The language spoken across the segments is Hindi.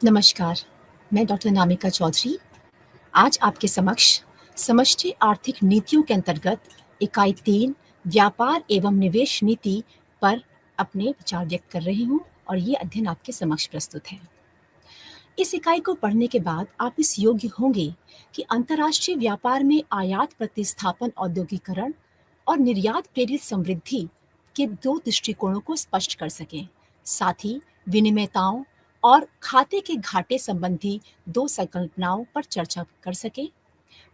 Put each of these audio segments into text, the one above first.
नमस्कार, मैं डॉक्टर नामिका चौधरी आज आपके समक्ष समष्टि आर्थिक नीतियों के अंतर्गत इकाई 3 व्यापार एवं निवेश नीति पर अपने विचार व्यक्त कर रही हूँ और ये अध्ययन आपके समक्ष प्रस्तुत है। इस इकाई को पढ़ने के बाद आप इस योग्य होंगे कि अंतर्राष्ट्रीय व्यापार में आयात प्रतिस्थापन औद्योगिकरण और निर्यात प्रेरित समृद्धि के 2 दृष्टिकोणों को स्पष्ट कर सकें। साथ ही विनिमयताओं और खाते के घाटे संबंधी 2 संकल्पनाओं पर चर्चा कर सकें।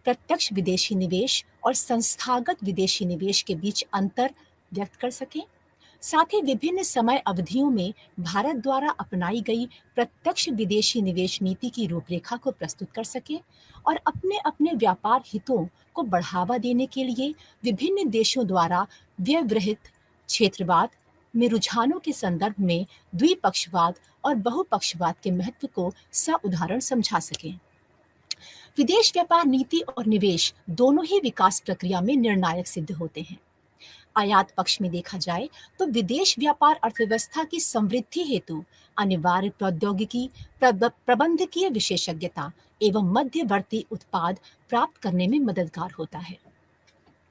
प्रत्यक्ष विदेशी निवेश और संस्थागत विदेशी निवेश के बीच अंतर व्यक्त कर सकें। साथ ही विभिन्न समय अवधियों में भारत द्वारा अपनाई गई प्रत्यक्ष विदेशी निवेश नीति की रूपरेखा को प्रस्तुत कर सकें और अपने अपने व्यापार हितों को बढ़ावा देने के लिए विभिन्न देशों द्वारा व्यवहृत क्षेत्रवाद में रुझानों के संदर्भ में द्विपक्षवाद और बहुपक्षवाद के महत्व को सउदाहरण समझा सकें। विदेश व्यापार नीति और निवेश दोनों ही विकास प्रक्रिया में निर्णायक सिद्ध होते हैं। आयात पक्ष में देखा जाए तो विदेश व्यापार अर्थव्यवस्था की समृद्धि हेतु अनिवार्य प्रौद्योगिकी, प्रबंधकीय विशेषज्ञता एवं मध्यवर्ती उत्पाद प्राप्त करने में मददगार होता है।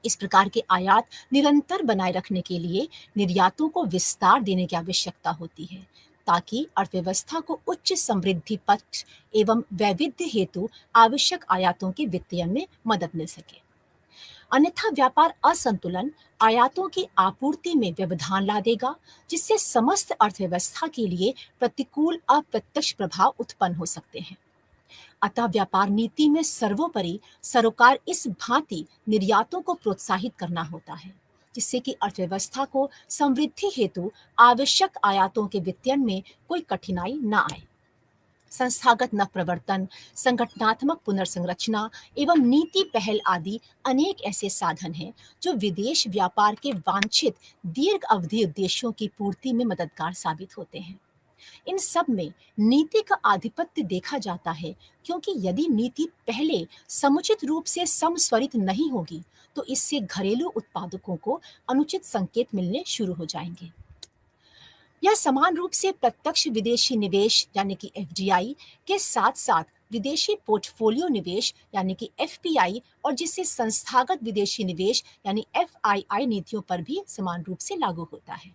इस प्रकार के आयात निरंतर बनाए रखने के लिए निर्यातों को विस्तार देने की आवश्यकता होती है ताकि अर्थव्यवस्था को उच्च समृद्धि पक्ष एवं वैविध्य हेतु आवश्यक आयातों के वित्तीयन में मदद मिल सके। अन्यथा व्यापार असंतुलन आयातों की आपूर्ति में व्यवधान ला देगा, जिससे समस्त अर्थव्यवस्था के लिए प्रतिकूल अप्रत्यक्ष प्रभाव उत्पन्न हो सकते हैं। अतः व्यापार नीति में सर्वोपरि सरोकार इस भांति निर्यातों को प्रोत्साहित करना होता है, जिससे कि अर्थव्यवस्था को समृद्धि हेतु आवश्यक आयातों के वित्तीयन में कोई कठिनाई न आए। संस्थागत नवप्रवर्तन, संगठनात्मक पुनर्संरचना एवं नीति पहल आदि अनेक ऐसे साधन हैं जो विदेश व्यापार के वांछित दीर्घ अवधि उद्देश्यों की पूर्ति में मददगार साबित होते हैं। इन सब में नीति का आधिपत्य देखा जाता है, क्योंकि यदि नीति पहले समुचित रूप से समस्वरित नहीं होगी तो इससे घरेलू उत्पादकों को अनुचित संकेत मिलने शुरू हो जाएंगे। यह समान रूप से प्रत्यक्ष विदेशी निवेश यानी कि एफडीआई के साथ साथ विदेशी पोर्टफोलियो निवेश यानी कि एफपीआई और जिससे संस्थागत विदेशी निवेश यानी एफआईआई नीतियों पर भी समान रूप से लागू होता है।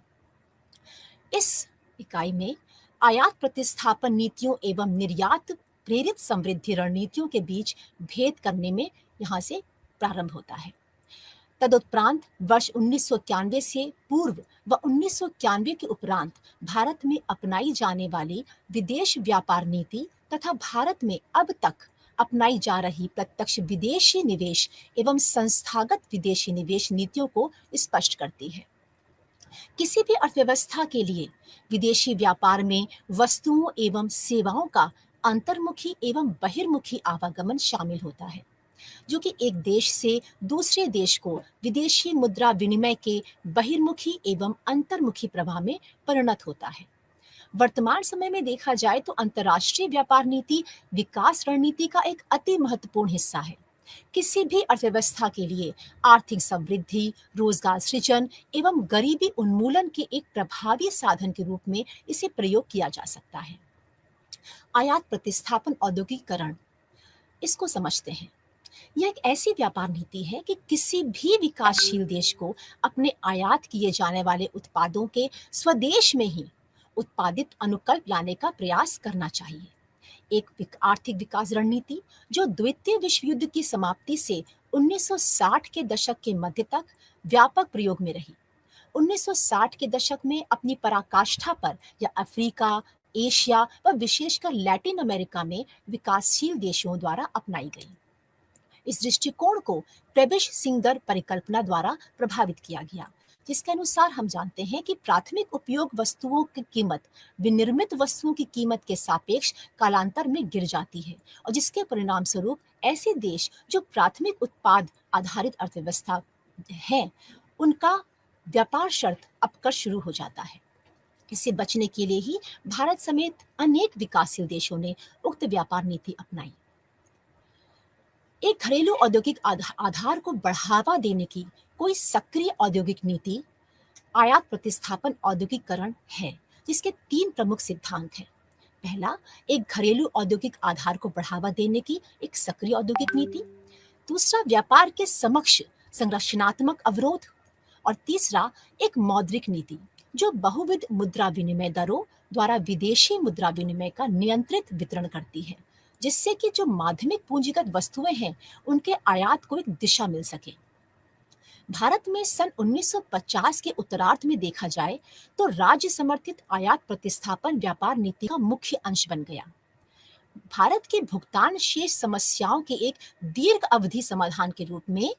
इस इकाई में आयात प्रतिस्थापन नीतियों एवं निर्यात प्रेरित समृद्धि रणनीतियों के बीच भेद करने में यहाँ से प्रारंभ होता है। तदुपरांत वर्ष 1991 से पूर्व व 1991 के उपरांत भारत में अपनाई जाने वाली विदेश व्यापार नीति तथा भारत में अब तक अपनाई जा रही प्रत्यक्ष विदेशी निवेश एवं संस्थागत विदेशी निवेश नीतियों को स्पष्ट करती है। किसी भी अर्थव्यवस्था के लिए विदेशी व्यापार में वस्तुओं एवं सेवाओं का अंतर्मुखी एवं बहिर्मुखी आवागमन शामिल होता है, जो कि एक देश से दूसरे देश को विदेशी मुद्रा विनिमय के बहिर्मुखी एवं अंतर्मुखी प्रवाह में परिणत होता है। वर्तमान समय में देखा जाए तो अंतर्राष्ट्रीय व्यापार नीति विकास रणनीति का एक अति महत्वपूर्ण हिस्सा है। किसी भी अर्थव्यवस्था के लिए आर्थिक समृद्धि, रोजगार सृजन एवं गरीबी उन्मूलन के एक प्रभावी साधन के रूप में इसे प्रयोग किया जा सकता है। आयात प्रतिस्थापन औद्योगिकरण, इसको समझते हैं। यह एक ऐसी व्यापार नीति है कि किसी भी विकासशील देश को अपने आयात किए जाने वाले उत्पादों के स्वदेश में ही उत्पादित अनुकल्प लाने का प्रयास करना चाहिए। एक आर्थिक विकास रणनीति जो द्वितीय विश्व युद्ध की समाप्ति से 1960 के दशक के मध्य तक व्यापक प्रयोग में रही। 1960 के दशक में अपनी पराकाष्ठा पर यह अफ्रीका, एशिया व विशेषकर लैटिन अमेरिका में विकासशील देशों द्वारा अपनाई गई। इस दृष्टिकोण को प्रेबिश सिंगर परिकल्पना द्वारा प्रभावित किया गया, जिसके अनुसार हम जानते हैं कि प्राथमिक उपयोग वस्तुओं की कीमत विनिर्मित वस्तुओं की कीमत के सापेक्ष कालांतर में गिर जाती है और जिसके परिणाम स्वरूप ऐसे देश जो प्राथमिक उत्पाद आधारित अर्थव्यवस्था है उनका व्यापार शर्त अपकश शुरू हो जाता है। इससे बचने के लिए ही भारत समेत अनेक विकासशील देशों ने उक्त व्यापार नीति अपनाई। एक घरेलू औद्योगिक आधार को बढ़ावा देने की कोई सक्रिय औद्योगिक नीति आयात प्रतिस्थापन औद्योगिकरण है, जिसके 3 प्रमुख सिद्धांत हैं। पहला, एक घरेलू औद्योगिक आधार को बढ़ावा देने की एक सक्रिय औद्योगिक नीति। दूसरा, व्यापार के समक्ष संरचनात्मक अवरोध। और तीसरा, एक मौद्रिक नीति जो बहुविध मुद्रा विनिमय दरों द्वारा विदेशी मुद्रा विनिमय का नियंत्रित वितरण करती है, जिससे कि जो माध्यमिक पूंजीगत वस्तुएं हैं उनके आयात को एक दिशा मिल सके। भारत में सन 1950 के उत्तरार्ध में देखा जाए तो राज्य समर्थित आयात प्रतिस्थापन व्यापार नीति का मुख्य अंश बन गया। भारत के भुगतान शेष समस्याओं के एक दीर्घ अवधि समाधान के रूप में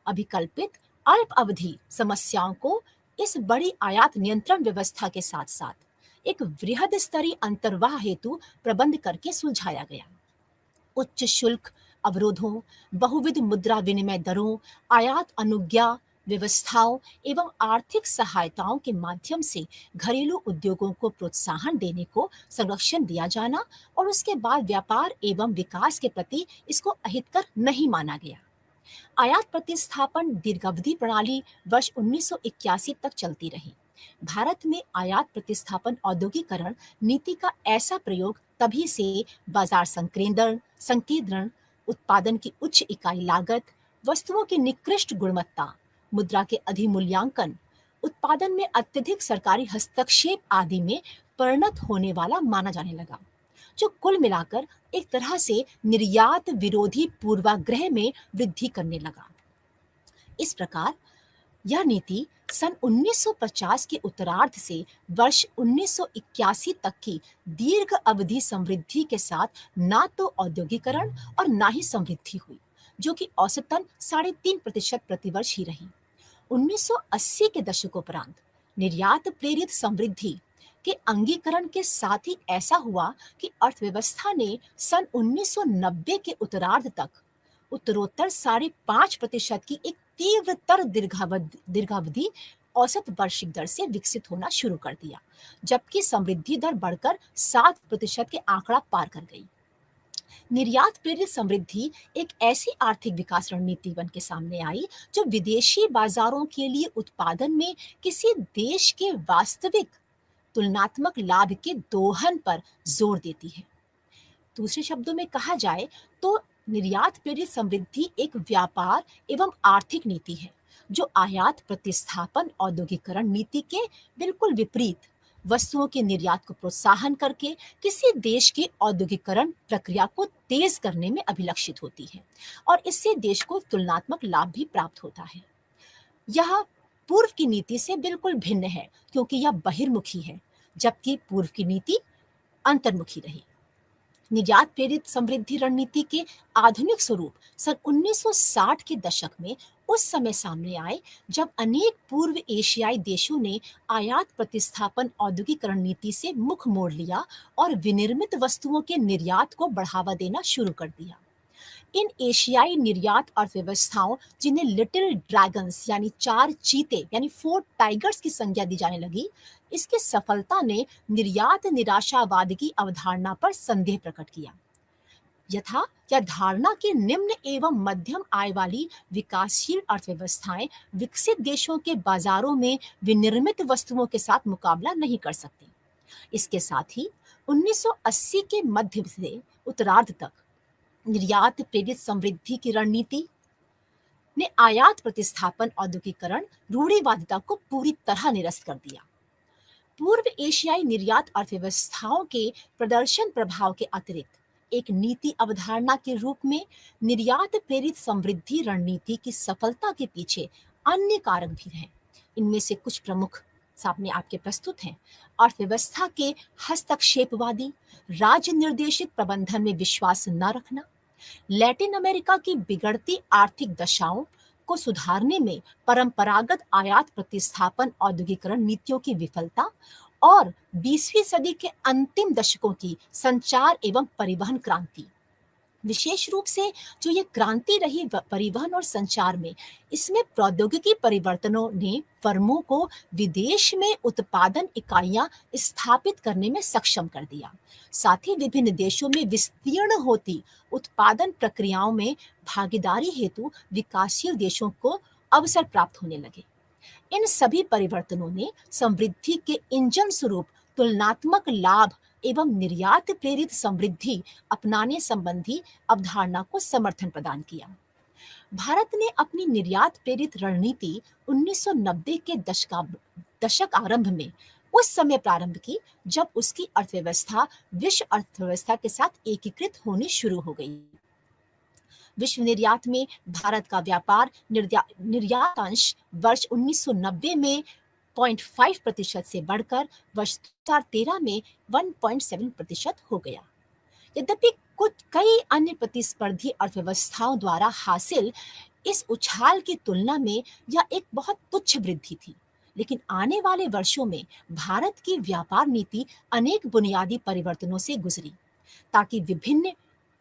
अभिकल्पित अल्प अवधि समस्याओं को इस बड़ी आयात नियंत्रण व्यवस्था के साथ साथ एक वृहद स्तरीय अंतर्वाह हेतु प्रबंध करके सुलझाया गया। उच्च शुल्क अवरोधों, बहुविध मुद्रा विनिमय दरों, आयात अनुज्ञा व्यवस्थाओं एवं आर्थिक सहायताओं के माध्यम से घरेलू उद्योगों को प्रोत्साहन देने को संरक्षण दिया जाना और उसके बाद व्यापार एवं विकास के प्रति इसको अहितकर नहीं माना गया। आयात प्रतिस्थापन दीर्घावधि प्रणाली वर्ष 1981 तक चलती रही। भारत में आयात प्रतिस्थापन औद्योगिकरण नीति का ऐसा प्रयोग तभी से बाजार संकेंद्रण, उत्पादन की उच्च इकाई लागत, वस्तुओं की निकृष्ट गुणवत्ता, मुद्रा के अधिमूल्यांकन, उत्पादन में अत्यधिक सरकारी हस्तक्षेप आदि में परिणत होने वाला माना जाने लगा, जो कुल मिलाकर एक तरह से निर्यात विरोधी पूर्वाग्रह में वृद्धि करने लगा। इस प्रकार यह नीति सन 1950 के उत्तरार्ध से वर्ष 1981 तक की दीर्घ अवधि समृद्धि के साथ ना तो औद्योगिकरण और ना ही समृद्धि हुई, जो कि औसतन 3.5% प्रतिवर्ष ही रही। 1980 के दशकोपरांत निर्यात प्रेरित समृद्धि के अंगीकरण के साथ ही ऐसा हुआ कि अर्थव्यवस्था ने सन 1990 के उत्तरार्ध तक उत्तरोत्तर 5.5% की एक तीव्रतर दीर्घावधि औसत वार्षिक दर से विकसित होना शुरू कर दिया, जबकि समृद्धि दर बढ़कर 7% के आंकड़ा पार कर गई। निर्यात प्रेरित समृद्धि एक ऐसी आर्थिक विकास रणनीति बन के सामने आई जो विदेशी बाजारों के लिए उत्पादन में किसी देश के वास्तविक तुलनात्मक लाभ के दोहन पर जोर देती है। दूसरे शब्दों में कहा जाए तो निर्यात प्रेरित समृद्धि एक व्यापार एवं आर्थिक नीति है जो आयात प्रतिस्थापन औद्योगिकरण नीति के बिल्कुल विपरीत वस्तुओं के निर्यात को प्रोत्साहन करके किसी देश के औद्योगिकरण प्रक्रिया को तेज करने में अभिलक्षित होती है और इससे देश को तुलनात्मक लाभ भी प्राप्त होता है। यह पूर्व की नीति से बिल्कुल भिन्न है क्योंकि यह बहिर्मुखी है, जबकि पूर्व की नीति अंतर्मुखी रही। निर्यात प्रेरित समृद्धि रणनीति के आधुनिक स्वरूप सन 1960 के दशक में उस समय सामने आए जब अनेक पूर्व एशियाई देशों ने आयात प्रतिस्थापन औद्योगिकरण नीति से मुख मोड़ लिया और विनिर्मित वस्तुओं के निर्यात को बढ़ावा देना शुरू कर दिया। इन एशियाई निर्यात अर्थव्यवस्थाओं, जिन्हें लिटिल ड्रैगन्स यानी 4 चीते यानी 4 टाइगर्स की संज्ञा दी जाने लगी, इसकी सफलता ने निर्यात निराशावाद की अवधारणा पर संदेह प्रकट किया। यथा यह धारणा कि निम्न एवं मध्यम आय वाली विकासशील अर्थव्यवस्थाएं विकसित देशों के बाजारों में विनिर्मित वस्तुओं के साथ मुकाबला नहीं कर सकती। इसके साथ ही 1980 के मध्य से उत्तरार्ध तक निर्यात प्रेरित समृद्धि की रणनीति ने आयात प्रतिस्थापन औद्योगिकरण रूढ़िवादिता को पूरी तरह निरस्त कर दिया। पूर्व एशियाई निर्यात अर्थव्यवस्थाओं के प्रदर्शन प्रभाव के अतिरिक्त एक नीति अवधारणा के रूप में निर्यात प्रेरित समृद्धि रणनीति की सफलता के पीछे अन्य कारक भी हैं। इनमें से कुछ प्रमुख सामने आपके प्रस्तुत हैं। अर्थव्यवस्था के हस्तक्षेपवादी राज्य निर्देशित प्रबंधन में विश्वास न रखना, लैटिन अमेरिका की बिगड़ती आर्थिक दशाओं को सुधारने में परंपरागत आयात प्रतिस्थापन औद्योगिकरण नीतियों की विफलता और 20वीं सदी के अंतिम दशकों की संचार एवं परिवहन क्रांति। विशेष रूप से जो ये क्रांति रही परिवहन और संचार में, इसमें प्रौद्योगिकी परिवर्तनों ने फर्मों को विदेश में उत्पादन इकाइयां स्थापित करने में सक्षम कर दिया। साथ ही विभिन्न देशों में विस्तीर्ण होती उत्पादन प्रक्रियाओं में भागीदारी हेतु विकासशील देशों को अवसर प्राप्त होने लगे। इन सभी परिवर्तनों ने समृद्धि के इंजन स्वरूप तुलनात्मक लाभ एवं निर्यात प्रेरित समृद्धि अपनाने संबंधी अवधारणा को समर्थन प्रदान किया। भारत ने अपनी निर्यात प्रेरित रणनीति 1990 के दशक आरंभ में उस समय प्रारंभ की जब उसकी अर्थव्यवस्था विश्व अर्थव्यवस्था के साथ एकीकृत होनी शुरू हो गई। विश्व निर्यात में भारत का व्यापार निर्यातांश वर्ष 1990 में 0.5% से बढ़कर वर्ष 2013 में 1.7% हो गया। यद्यपि कुछ कई अन्य प्रतिस्पर्धी अर्थव्यवस्थाओं द्वारा हासिल इस उछाल की तुलना में यह एक बहुत तुच्छ वृद्धि थी, लेकिन आने वाले वर्षों में भारत की व्यापार नीति अनेक बुनियादी परिवर्तनों से गुजरी ताकि विभिन्न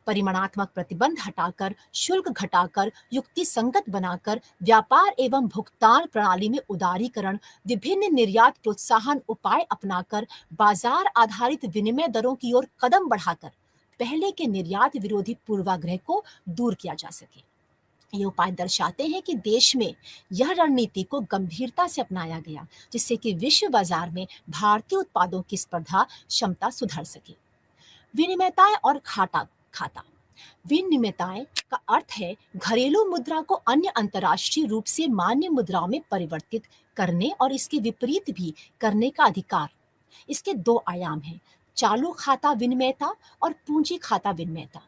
परिमाणात्मक प्रतिबंध हटाकर, शुल्क घटाकर, युक्ति संगत बनाकर, व्यापार एवं भुगतान प्रणाली में उदारीकरण, विभिन्न निर्यात प्रोत्साहन उपाय अपनाकर, बाजार आधारित विनिमय दरों की ओर कदम बढ़ाकर पहले के निर्यात विरोधी पूर्वाग्रह को दूर किया जा सके। ये उपाय दर्शाते हैं कि देश में यह रणनीति को गंभीरता से अपनाया गया, जिससे कि विश्व बाजार में भारतीय उत्पादों की स्पर्धा क्षमता सुधर सके। विनिमयताएं और खाता। विनिमयताएं का अर्थ है घरेलू मुद्रा को अन्य अंतर्राष्ट्रीय रूप से मान्य मुद्राओं में परिवर्तित करने और इसके विपरीत भी करने का अधिकार। इसके दो आयाम हैं, चालू खाता विनिमयता और पूंजी खाता विनिमयता।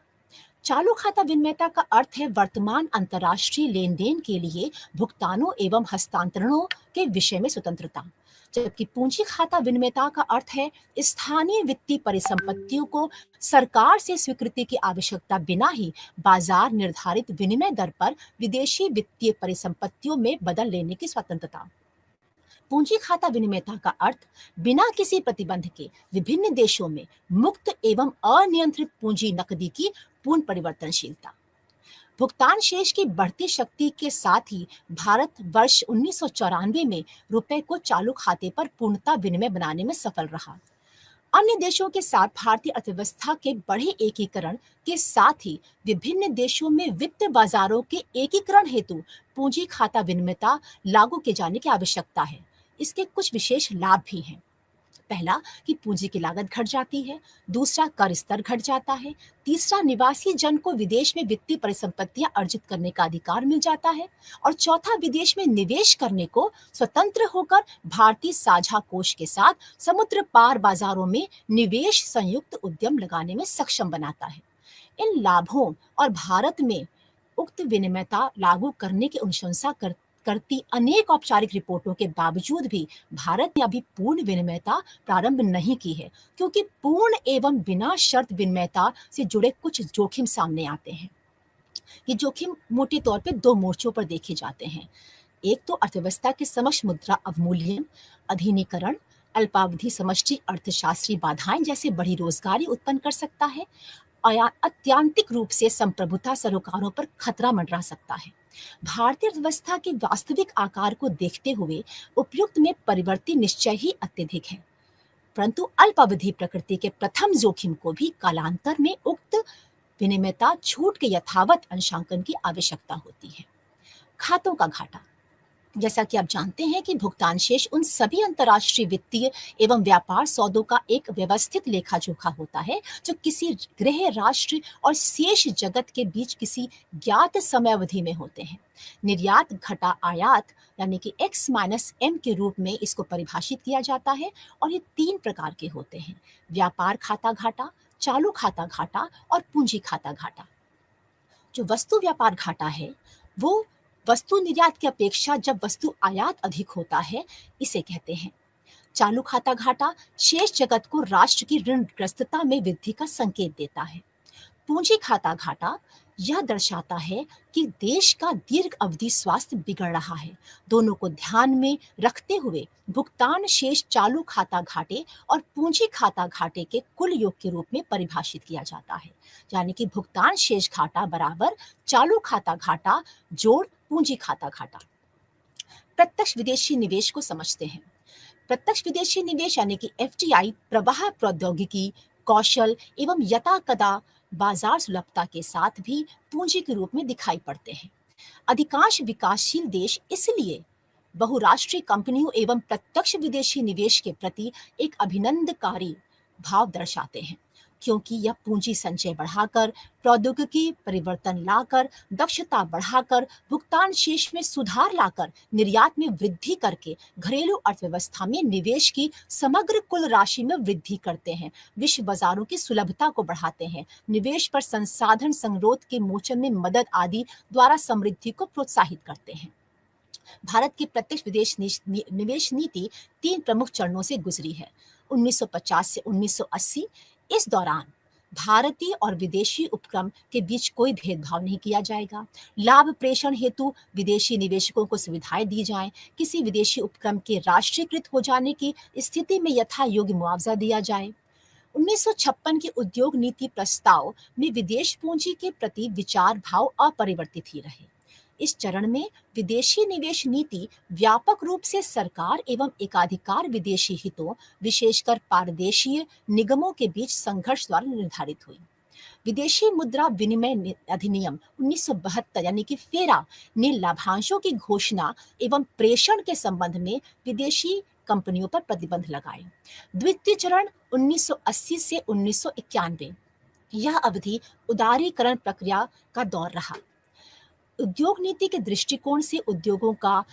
चालू खाता विनिमयता का अर्थ है वर्तमान अंतर्राष्ट्रीय लेन देन के लिए भुगतानों एवं हस्तांतरणों के विषय में स्वतंत्रता, जबकि पूंजी खाता विनिमयता का अर्थ है स्थानीय वित्तीय परिसंपत्तियों को सरकार से स्वीकृति की आवश्यकता बिना ही बाजार निर्धारित विनिमय दर पर विदेशी वित्तीय परिसंपत्तियों में बदल लेने की स्वतंत्रता। पूंजी खाता विनिमयता का अर्थ बिना किसी प्रतिबंध के विभिन्न देशों में मुक्त एवं अनियंत्रित पूंजी नकदी की पूर्ण परिवर्तनशीलता। भुगतान शेष की बढ़ती शक्ति के साथ ही भारत वर्ष 1994 में रुपए को चालू खाते पर पूर्णता विनिमय बनाने में सफल रहा। अन्य देशों के साथ भारतीय अर्थव्यवस्था के बढ़े एकीकरण के साथ ही विभिन्न देशों में वित्त बाजारों के एकीकरण हेतु पूंजी खाता विनिमयता लागू किए जाने की आवश्यकता है। इसके कुछ विशेष लाभ भी हैं। पहला कि पूंजी की लागत घट जाती है, दूसरा कर स्तर घट जाता है, तीसरा निवासी जन को विदेश में वित्तीय परिसंपत्तियां अर्जित करने का अधिकार मिल जाता है और चौथा विदेश में निवेश करने को स्वतंत्र होकर भारतीय साझा कोष के साथ समुद्र पार बाजारों में निवेश संयुक्त उद्यम लगाने में सक्षम बनाता है। इन लाभों और भारत में उक्त विनिमयता लागू करने की अनुशंसा करती अनेक औपचारिक रिपोर्टों के बावजूद भी भारत ने अभी पूर्ण विनिमयता प्रारंभ नहीं की है, क्योंकि पूर्ण एवं बिना शर्त विनिमयता से जुड़े कुछ जोखिम सामने आते हैं। ये जोखिम मोटे तौर पे दो मोर्चों पर देखे जाते हैं। एक तो अर्थव्यवस्था के समक्ष मुद्रा अवमूल्यन, अधीनीकरण, अल्पावधि समष्टि अर्थशास्त्रीय बाधाएं जैसे बड़ी रोजगारी उत्पन्न कर सकता है और अत्यांतिक रूप से संप्रभुता सरोकारों पर खतरा मंडरा सकता है। भारतीय अर्थव्यवस्था के वास्तविक आकार को देखते हुए उपयुक्त में परिवर्ती निश्चय ही अत्यधिक है, परंतु अल्पावधि प्रकृति के प्रथम जोखिम को भी कालांतर में उक्त विनिमयता छूट के यथावत अंशांकन की आवश्यकता होती है। खातों का घाटा। जैसा कि आप जानते हैं कि भुगतान शेष उन सभी अंतर्राष्ट्रीय वित्तीय एवं व्यापार सौदों का एक व्यवस्थित लेखा जोखा होता है जो किसी गृह राष्ट्र और शेष जगत के बीच किसी ज्ञात समयावधि में होते हैं। निर्यात घटा आयात यानी कि x-m के रूप में इसको परिभाषित किया जाता है और ये 3 प्रकार के होते हैं, व्यापार खाता घाटा, चालू खाता घाटा और पूंजी खाता घाटा। जो वस्तु व्यापार घाटा है वो वस्तु निर्यात की अपेक्षा जब वस्तु आयात अधिक होता है, इसे कहते हैं। चालू खाता घाटा शेष जगत को राष्ट्र की ऋणग्रस्तता में वृद्धि का संकेत देता है। पूंजी खाता घाटा यह दर्शाता है कि देश का दीर्घ अवधि स्वास्थ्य बिगड़ रहा है। दोनों को ध्यान में रखते हुए भुगतान शेष चालू खाता घाटे और पूंजी खाता घाटे के कुल योग के रूप में परिभाषित किया जाता है, यानी कि भुगतान शेष घाटा बराबर चालू खाता घाटा जोड़ पूंजी खाता घाटा। प्रत्यक्ष विदेशी निवेश को समझते हैं। प्रत्यक्ष विदेशी निवेश यानी कि एफडीआई प्रवाह प्रौद्योगिकी, कौशल एवं यथाकदा बाजार सुलभता के साथ भी पूंजी के रूप में दिखाई पड़ते हैं। अधिकांश विकासशील देश इसलिए बहुराष्ट्रीय कंपनियों एवं प्रत्यक्ष विदेशी निवेश के प्रति एक अभिनंदनकारी भाव दर्शाते हैं, क्योंकि यह पूंजी संचय बढ़ाकर, प्रौद्योगिकी परिवर्तन लाकर, दक्षता बढ़ाकर, भुगतान शेष में सुधार लाकर, निर्यात में वृद्धि करके घरेलू अर्थव्यवस्था में निवेश की समग्र कुल राशि में वृद्धि करते हैं, विश्व बाजारों की सुलभता को बढ़ाते हैं, निवेश पर संसाधन संरोध के मोचन में मदद आदि द्वारा समृद्धि को प्रोत्साहित करते हैं। भारत की प्रत्यक्ष विदेश निवेश नीति 3 प्रमुख चरणों से गुजरी है। 1950 से 1980। इस दौरान भारतीय और विदेशी उपक्रम के बीच कोई भेदभाव नहीं किया जाएगा। लाभ प्रेषण हेतु विदेशी निवेशकों को सुविधाएं दी जाएं। किसी विदेशी उपक्रम के राष्ट्रीयकृत हो जाने की स्थिति में यथा योग्य मुआवजा दिया जाए। 1956 के उद्योग नीति प्रस्ताव में विदेश पूंजी के प्रति विचार भाव अपरिवर्तित ही रहे। इस चरण में विदेशी निवेश नीति व्यापक रूप से सरकार एवं एकाधिकार विदेशी हितों, विशेषकर पारदेशीय निगमों के बीच संघर्ष द्वारा निर्धारित हुई। विदेशी मुद्रा विनिमय अधिनियम 1972 यानी कि फेरा ने लाभांशों की घोषणा एवं प्रेषण के संबंध में विदेशी कंपनियों पर प्रतिबंध लगाए। द्वितीय चरण 1980 से 1991। यह अवधि उदारीकरण प्रक्रिया का दौर रहा। उद्योग नीति के दृष्टिकोण से उद्योगों का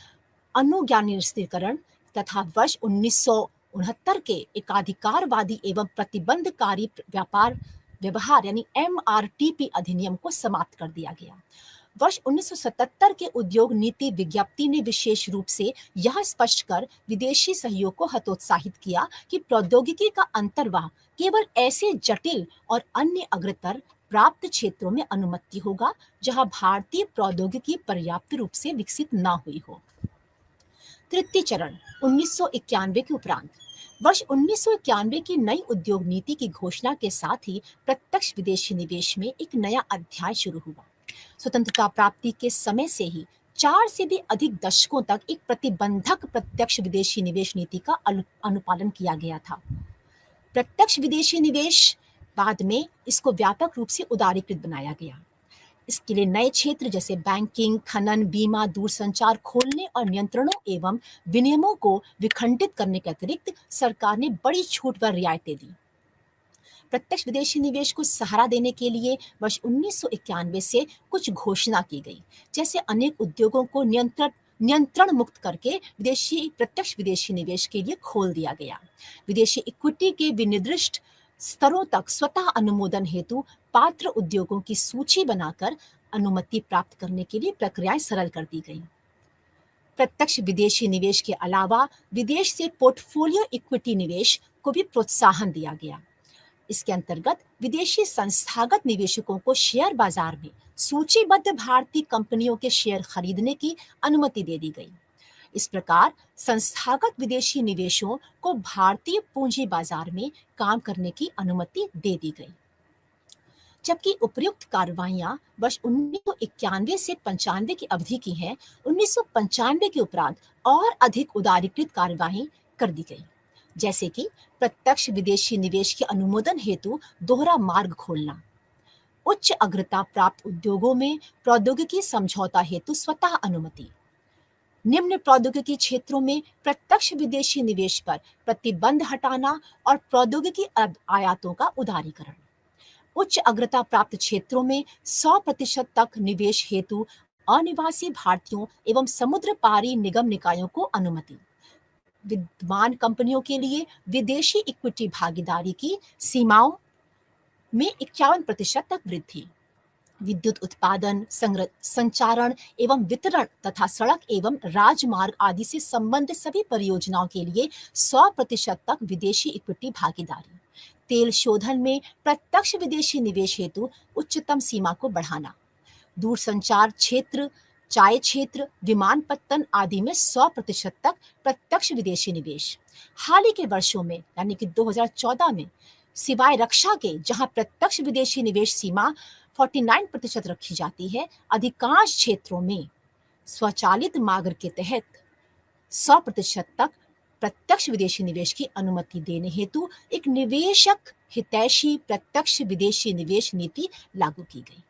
अनुज्ञानिस्तीकरण तथा वर्ष 1969 के एकाधिकारवादी एवं प्रतिबंधकारी व्यापार व्यवहार यानी MRTP अधिनियम को समाप्त कर दिया गया। वर्ष 1977 के उद्योग नीति विज्ञप्ति ने विशेष रूप से यह स्पष्ट कर विदेशी सहयोग को हतोत्साहित किया कि प्रौद्योगिकी का अंतर्वाह केवल ऐसे जटिल और अन्य अग्रतर प्राप्त क्षेत्रों में अनुमति होगा जहां भारतीय प्रौद्योगिकी पर्याप्त रूप से विकसित न हुई हो। तृतीय चरण 1991 के उपरांत। वर्ष 1991 की नई उद्योग नीति की घोषणा के साथ ही प्रत्यक्ष विदेशी निवेश में एक नया अध्याय शुरू हुआ। स्वतंत्रता प्राप्ति के समय से ही 4 से भी अधिक दशकों तक एक प्रतिबंधक प्रत्यक्ष विदेशी निवेश नीति का अनुपालन किया गया था। प्रत्यक्ष विदेशी निवेश बाद में इसको व्यापक रूप से उदारीकृत बनाया गया। इसके लिए नए क्षेत्र जैसे बैंकिंग, खनन, बीमा, दूरसंचार खोलने और नियंत्रणों एवं विनियमों को विखंडित करने के अतिरिक्त सरकार ने बड़ी छूट व रियायतें दी। प्रत्यक्ष विदेशी निवेश को सहारा देने के लिए वर्ष 1991 से कुछ घोषणा की गई, जैसे अनेक उद्योगों को नियंत्रण मुक्त करके प्रत्यक्ष विदेशी निवेश के लिए खोल दिया गया। विदेशी इक्विटी के विनिर्दिष्ट स्तरों तक स्वतः अनुमोदन हेतु पात्र उद्योगों की सूची बनाकर अनुमति प्राप्त करने के लिए प्रक्रियाएं सरल कर दी गई। प्रत्यक्ष विदेशी निवेश के अलावा विदेश से पोर्टफोलियो इक्विटी निवेश को भी प्रोत्साहन दिया गया। इसके अंतर्गत विदेशी संस्थागत निवेशकों को शेयर बाजार में सूचीबद्ध भारतीय कंपनियों के शेयर खरीदने की अनुमति दे दी गई। इस प्रकार संस्थागत विदेशी निवेशों को भारतीय पूंजी बाजार में काम करने की अनुमति दे दी गई। जबकि उपर्युक्त कार्रवाइयां वर्ष 1991 से 95 की अवधि की हैं, 1995 के उपरांत और अधिक उदारीकृत कार्यवाही कर दी गई, जैसे कि प्रत्यक्ष विदेशी निवेश के अनुमोदन हेतु दोहरा मार्ग खोलना, उच्च अग्रता प्राप्त उद्योगों में प्रौद्योगिकी समझौता हेतु स्वतः अनुमति, निम्न प्रौद्योगिकी क्षेत्रों में प्रत्यक्ष विदेशी निवेश पर प्रतिबंध हटाना और प्रौद्योगिकी आयातों का उदारीकरण, उच्च अग्रता प्राप्त क्षेत्रों में 100% तक निवेश हेतु अनिवासी भारतीयों एवं समुद्र पारी निगम निकायों को अनुमति, विद्यमान कंपनियों के लिए विदेशी इक्विटी भागीदारी की सीमाओं में 51% तक वृद्धि, विद्युत उत्पादन, संचारण एवं वितरण तथा सड़क एवं राजमार्ग आदि से संबंधित सभी परियोजनाओं के लिए 100% तक विदेशी इक्विटी भागीदारी, तेल शोधन में प्रत्यक्ष विदेशी निवेश हेतु उच्चतम सीमा को बढ़ाना, दूरसंचार क्षेत्र, चाय क्षेत्र, विमानपत्तन आदि में 100% तक प्रत्यक्ष विदेशी निवेश। हाल ही के वर्षों में यानी कि 2014 में सिवाय रक्षा के, जहां प्रत्यक्ष विदेशी निवेश सीमा 49% रखी जाती है, अधिकांश क्षेत्रों में स्वचालित मार्ग के तहत 100% तक प्रत्यक्ष विदेशी निवेश की अनुमति देने हेतु एक निवेशक हितैषी प्रत्यक्ष विदेशी निवेश नीति लागू की गई।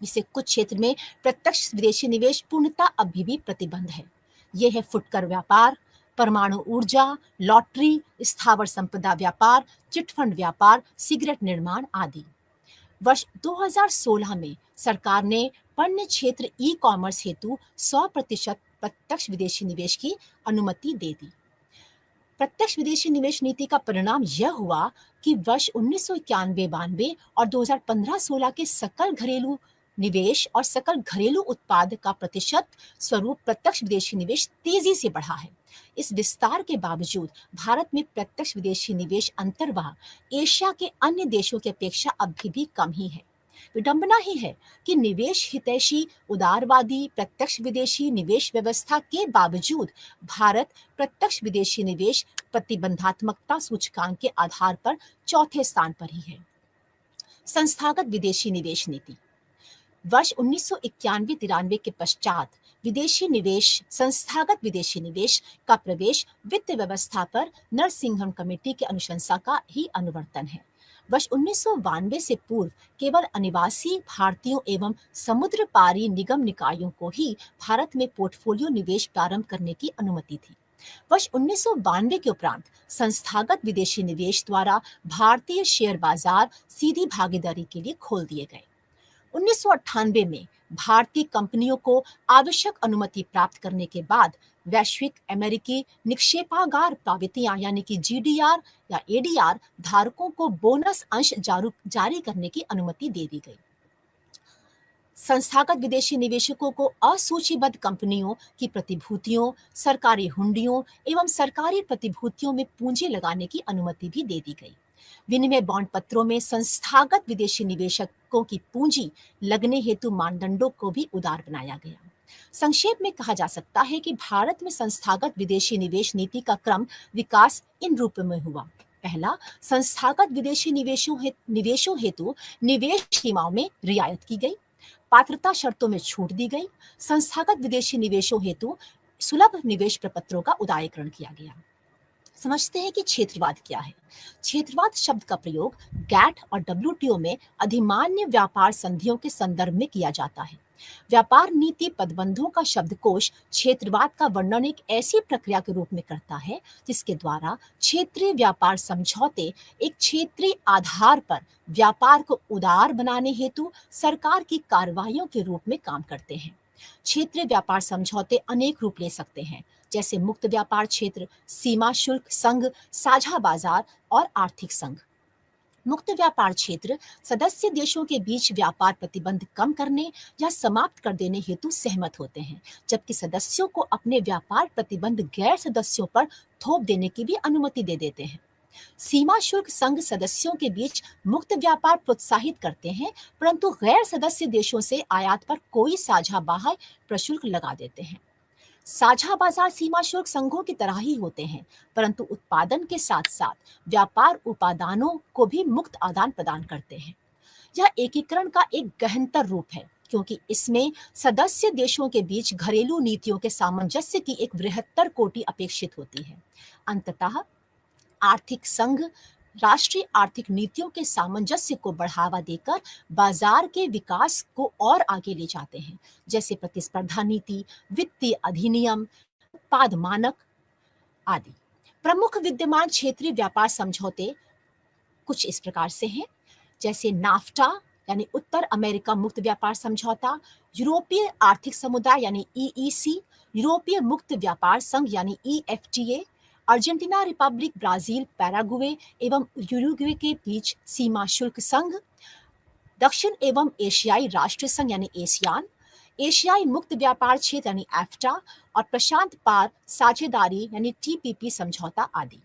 जिससे कुछ क्षेत्र में प्रत्यक्ष विदेशी निवेश पूर्णतः अभी भी प्रतिबंध है। ये है फुटकर व्यापार, परमाणु ऊर्जा, लॉटरी, स्थावर संपदा व्यापार, चिटफंड व्यापार, सिगरेट निर्माण आदि। वर्ष 2016 में सरकार ने पण्य क्षेत्र ई कॉमर्स हेतु 100% प्रत्यक्ष विदेशी निवेश की अनुमति दे दी। प्रत्यक्ष विदेशी निवेश नीति का परिणाम यह हुआ कि वर्ष 1991-92 और 2015-16 के सकल घरेलू निवेश और सकल घरेलू उत्पाद का प्रतिशत स्वरूप प्रत्यक्ष विदेशी निवेश तेजी से बढ़ा है। इस विस्तार के बावजूद भारत में प्रत्यक्ष विदेशी निवेश अंतर्वाह एशिया के अन्य देशों की अपेक्षा अभी भी कम ही है। विडंबना ही है कि निवेश हितैषी उदारवादी प्रत्यक्ष विदेशी निवेश व्यवस्था के बावजूद भारत प्रत्यक्ष विदेशी निवेश प्रतिबंधात्मकता सूचकांक के आधार पर चौथे स्थान पर ही है। संस्थागत विदेशी निवेश नीति वर्ष 1991-93 के पश्चात विदेशी निवेश संस्थागत विदेशी निवेश का प्रवेश वित्त व्यवस्था पर नरसिंहन कमेटी की अनुशंसा का ही अनुवर्तन है। वर्ष 1992 से पूर्व केवल अनिवासी भारतीयों एवं समुद्र पारी निगम निकायों को ही भारत में पोर्टफोलियो निवेश प्रारंभ करने की अनुमति थी। वर्ष 1992 के उपरांत संस्थागत विदेशी निवेश द्वारा भारतीय शेयर बाजार सीधी भागीदारी के लिए खोल दिए गए। 1998 में भारतीय कंपनियों को आवश्यक अनुमति प्राप्त करने के बाद वैश्विक अमेरिकी निक्षेपागार प्रवृत्तियां यानी कि जीडीआर या एडीआर धारकों को बोनस अंश जारी करने की अनुमति दे दी गई। संस्थागत विदेशी निवेशकों को असूचीबद्ध कंपनियों की प्रतिभूतियों, सरकारी हुंडियों एवं सरकारी प्रतिभूतियों में पूंजी लगाने की अनुमति भी दे दी गई। विनिमय बॉन्ड पत्रों में संस्थागत विदेशी निवेशकों की पूंजी लगने हेतु मानदंडों को भी उदार बनाया गया। संक्षेप में कहा जा सकता है कि भारत में संस्थागत विदेशी निवेश नीति का क्रम विकास इन रूप में हुआ। पहला, संस्थागत विदेशी निवेशों हेतु निवेश सीमाओं में रियायत की गई, पात्रता शर्तों में छूट दी गई, संस्थागत विदेशी निवेशों हेतु सुलभ निवेश प्रपत्रों का उदारीकरण किया गया। समझते हैं कि क्षेत्रवाद क्या है। क्षेत्रवाद शब्द का प्रयोग गैट और डब्ल्यूटीओ में अधिमान्य व्यापार संधियों के संदर्भ में किया जाता है। व्यापार नीति पदबंधों का शब्दकोश क्षेत्रवाद का वर्णन एक ऐसी प्रक्रिया के रूप में करता है जिसके द्वारा क्षेत्रीय व्यापार समझौते एक क्षेत्रीय आधार पर व्यापार को उदार बनाने हेतु सरकार की कार्रवाइयों के रूप में काम करते हैं। क्षेत्रीय व्यापार समझौते अनेक रूप ले सकते हैं, जैसे मुक्त व्यापार क्षेत्र, सीमा शुल्क संघ, साझा बाजार और आर्थिक संघ। मुक्त व्यापार क्षेत्र सदस्य देशों के बीच व्यापार प्रतिबंध कम करने या समाप्त कर देने हेतु सहमत होते हैं, जबकि सदस्यों को अपने व्यापार प्रतिबंध गैर सदस्यों पर थोप देने की भी अनुमति दे देते हैं। सीमा शुल्क संघ सदस्यों के बीच मुक्त व्यापार प्रोत्साहित करते हैं, परंतु गैर सदस्य देशों से आयात पर कोई साझा बाह्य प्रशुल्क लगा देते हैं। साझा बाजार सीमा शुल्क संघों की तरह ही होते हैं, परंतु उत्पादन के साथ साथ व्यापार उपादानों को भी मुक्त आदान प्रदान करते हैं। यह एकीकरण का एक गहनतर रूप है, क्योंकि इसमें सदस्य देशों के बीच घरेलू नीतियों के सामंजस्य की एक बृहत्तर कोटि अपेक्षित होती है। अंततः आर्थिक संघ राष्ट्रीय आर्थिक नीतियों के सामंजस्य को बढ़ावा देकर बाजार के विकास को और आगे ले जाते हैं, जैसे प्रतिस्पर्धा नीति, वित्तीय अधिनियम, उत्पाद मानक आदि। प्रमुख विद्यमान क्षेत्रीय व्यापार समझौते कुछ इस प्रकार से हैं, जैसे नाफ्टा यानी उत्तर अमेरिका मुक्त व्यापार समझौता, यूरोपीय आर्थिक समुदाय यानी ईईसी, यूरोपीय मुक्त व्यापार संघ यानी EFTA, Argentina Republic, Brazil, Paraguay एवं यूरुग्वे के बीच सीमा शुल्क संघ, दक्षिण एवं एशियाई राष्ट्रीय संघ यानी एशियान, एशियाई मुक्त व्यापार क्षेत्र यानी एफ्टा और प्रशांत पार साझेदारी यानी टीपीपी समझौता आदि।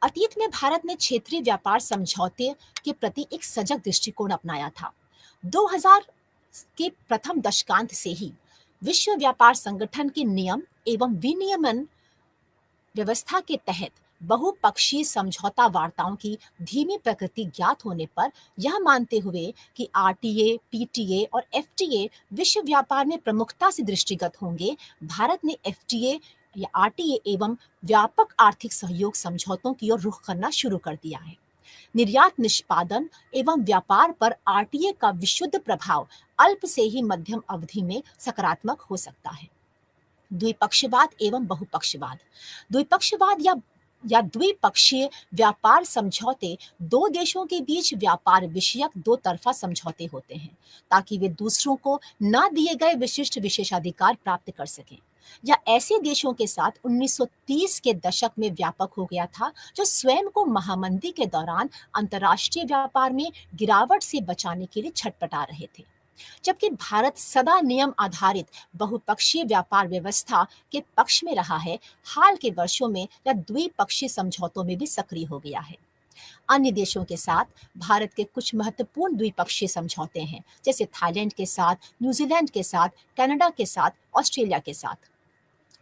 अतीत में भारत ने क्षेत्रीय व्यापार समझौते के प्रति एक सजग दृष्टिकोण अपनाया था। 2000 के प्रथम दशकांत से ही विश्व व्यापार संगठन के नियम एवं विनियमन व्यवस्था के तहत बहुपक्षीय समझौता वार्ताओं की धीमी प्रकृति ज्ञात होने पर यह मानते हुए कि आरटीए, पीटीए और एफटीए विश्व व्यापार में प्रमुखता से दृष्टिगत होंगे, भारत ने एफटीए या आरटीए एवं व्यापक आर्थिक सहयोग समझौतों की ओर रुख करना शुरू कर दिया है। निर्यात निष्पादन एवं व्यापार पर आरटीए का विशुद्ध प्रभाव अल्प से ही मध्यम अवधि में सकारात्मक हो सकता है। द्विपक्षवाद एवं बहुपक्षवाद। द्विपक्षवाद या द्विपक्षीय व्यापार समझौते दो देशों के बीच व्यापार विषयक दो तरफा समझौते होते हैं ताकि वे दूसरों को न दिए गए विशिष्ट विशेषाधिकार प्राप्त कर सकें। या ऐसे देशों के साथ 1930 के दशक में व्यापक हो गया था जो स्वयं को महामंदी के दौरान अंतर्राष्ट्रीय व्यापार में गिरावट से बचाने के लिए छटपटा रहे थे। जबकि भारत सदा नियम आधारित बहुपक्षीय व्यापार व्यवस्था के पक्ष में रहा है, हाल के वर्षों में यह द्विपक्षीय समझौतों में भी सक्रिय हो गया है। अन्य देशों के साथ भारत के कुछ महत्वपूर्ण द्विपक्षीय समझौते हैं, जैसे थाईलैंड के साथ, न्यूजीलैंड के साथ, कनाडा के साथ, ऑस्ट्रेलिया के साथ।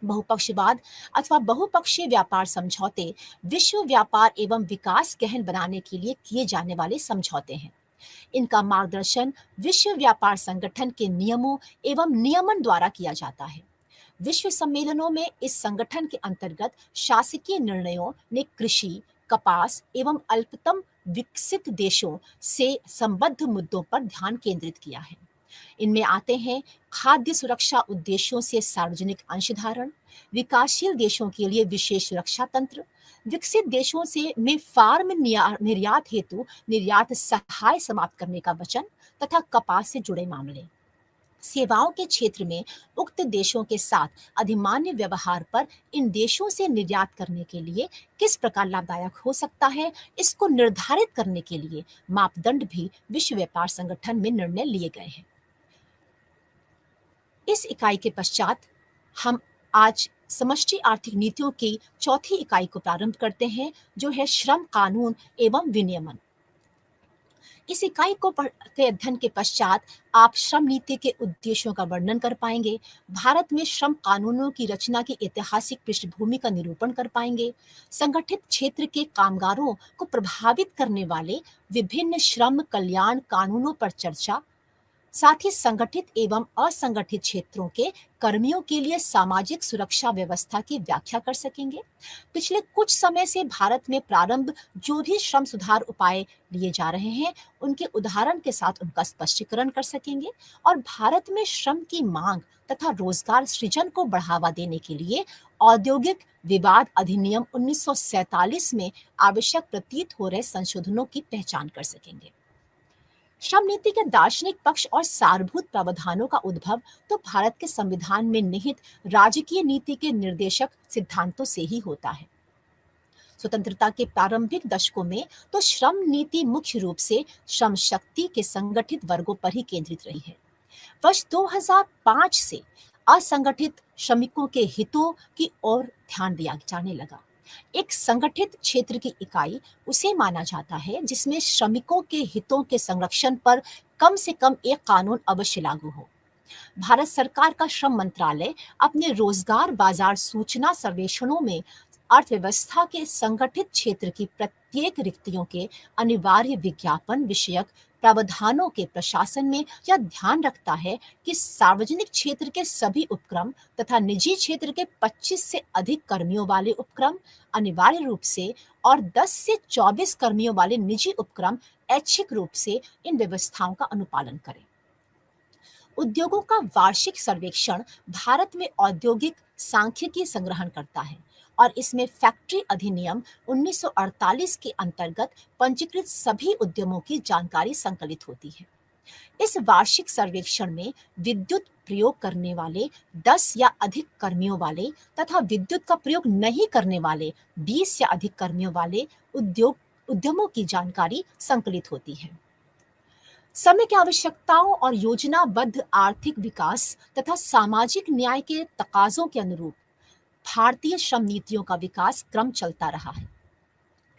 बहुपक्षवाद अथवा बहुपक्षीय व्यापार समझौते विश्व व्यापार एवं विकास गहन बनाने के लिए किए जाने वाले समझौते हैं। इनका मार्गदर्शन विश्व व्यापार संगठन के नियमों एवं नियमन द्वारा किया जाता है। विश्व सम्मेलनों में इस संगठन के अंतर्गत शासकीय निर्णयों ने कृषि, कपास एवं अल्पतम विकसित देशों से संबद्ध मुद्दों पर ध्यान केंद्रित किया है। इनमें आते हैं खाद्य सुरक्षा उद्देश्यों से सार्वजनिक अंशधारण, विकासशील देशों के लिए विशेष सुरक्षा तंत्र, विकसित देशों से में फार्म निर्यात हेतु निर्यात सहाय समाप्त करने का वचन तथा कपास से जुड़े मामले। सेवाओं के क्षेत्र में उक्त देशों के साथ अधिमान्य व्यवहार पर इन देशों से निर्यात करने के लिए किस प्रकार लाभदायक हो सकता है, इसको निर्धारित करने के लिए मापदंड भी विश्व व्यापार संगठन में निर्णय लिए गए हैं। इस इकाई के पश्चात हम आज समष्टि आर्थिक नीतियों की चौथी इकाई को प्रारंभ करते हैं, जो है श्रम कानून एवं विनियमन। इस इकाई को के अध्ययन के पश्चात आप श्रम नीति के उद्देश्यों का वर्णन कर पाएंगे, भारत में श्रम कानूनों की रचना की ऐतिहासिक पृष्ठभूमि का निरूपण कर पाएंगे, संगठित क्षेत्र के कामगारों को प्रभावित करने वाले विभिन्न श्रम कल्याण कानूनों पर चर्चा, साथ ही संगठित एवं असंगठित क्षेत्रों के कर्मियों के लिए सामाजिक सुरक्षा व्यवस्था की व्याख्या कर सकेंगे। पिछले कुछ समय से भारत में प्रारंभ जो भी श्रम सुधार उपाय लिए जा रहे हैं, उनके उदाहरण के साथ उनका स्पष्टीकरण कर सकेंगे और भारत में श्रम की मांग तथा रोजगार सृजन को बढ़ावा देने के लिए औद्योगिक विवाद अधिनियम 1947 में आवश्यक प्रतीत हो रहे संशोधनों की पहचान कर सकेंगे। श्रम नीति के दार्शनिक पक्ष और सारभूत प्रावधानों का उद्भव तो भारत के संविधान में निहित राजकीय नीति के निर्देशक सिद्धांतों से ही होता है। स्वतंत्रता के प्रारंभिक दशकों में तो श्रम नीति मुख्य रूप से श्रम शक्ति के संगठित वर्गों पर ही केंद्रित रही है। वर्ष 2005 से असंगठित श्रमिकों के हितों की ओर ध्यान दिया जाने लगा। एक संगठित क्षेत्र की इकाई उसे माना जाता है जिसमें श्रमिकों के हितों के संरक्षण पर कम से कम एक कानून अवश्य लागू हो। भारत सरकार का श्रम मंत्रालय अपने रोजगार बाजार सूचना सर्वेक्षणों में अर्थव्यवस्था के संगठित क्षेत्र की प्रत्येक रिक्तियों के अनिवार्य विज्ञापन विषयक प्रावधानों के प्रशासन में यह ध्यान रखता है कि सार्वजनिक क्षेत्र के सभी उपक्रम तथा निजी क्षेत्र के 25 से अधिक कर्मियों वाले उपक्रम अनिवार्य रूप से और 10 से 24 कर्मियों वाले निजी उपक्रम ऐच्छिक रूप से इन व्यवस्थाओं का अनुपालन करें। उद्योगों का वार्षिक सर्वेक्षण भारत में औद्योगिक सांख्यिकी संग्रहण करता है और इसमें फैक्ट्री अधिनियम 1948 के अंतर्गत पंजीकृत सभी उद्यमों की जानकारी संकलित होती है। इस वार्षिक सर्वेक्षण में विद्युत प्रयोग करने वाले 10 या अधिक कर्मियों वाले तथा विद्युत का प्रयोग नहीं करने वाले 20 या अधिक कर्मियों वाले उद्यमों की जानकारी संकलित होती है। समय की आवश्यकताओं और योजनाबद्ध आर्थिक विकास तथा सामाजिक न्याय के तकाजों के अनुरूप भारतीय श्रम नीतियों का विकास क्रम चलता रहा है।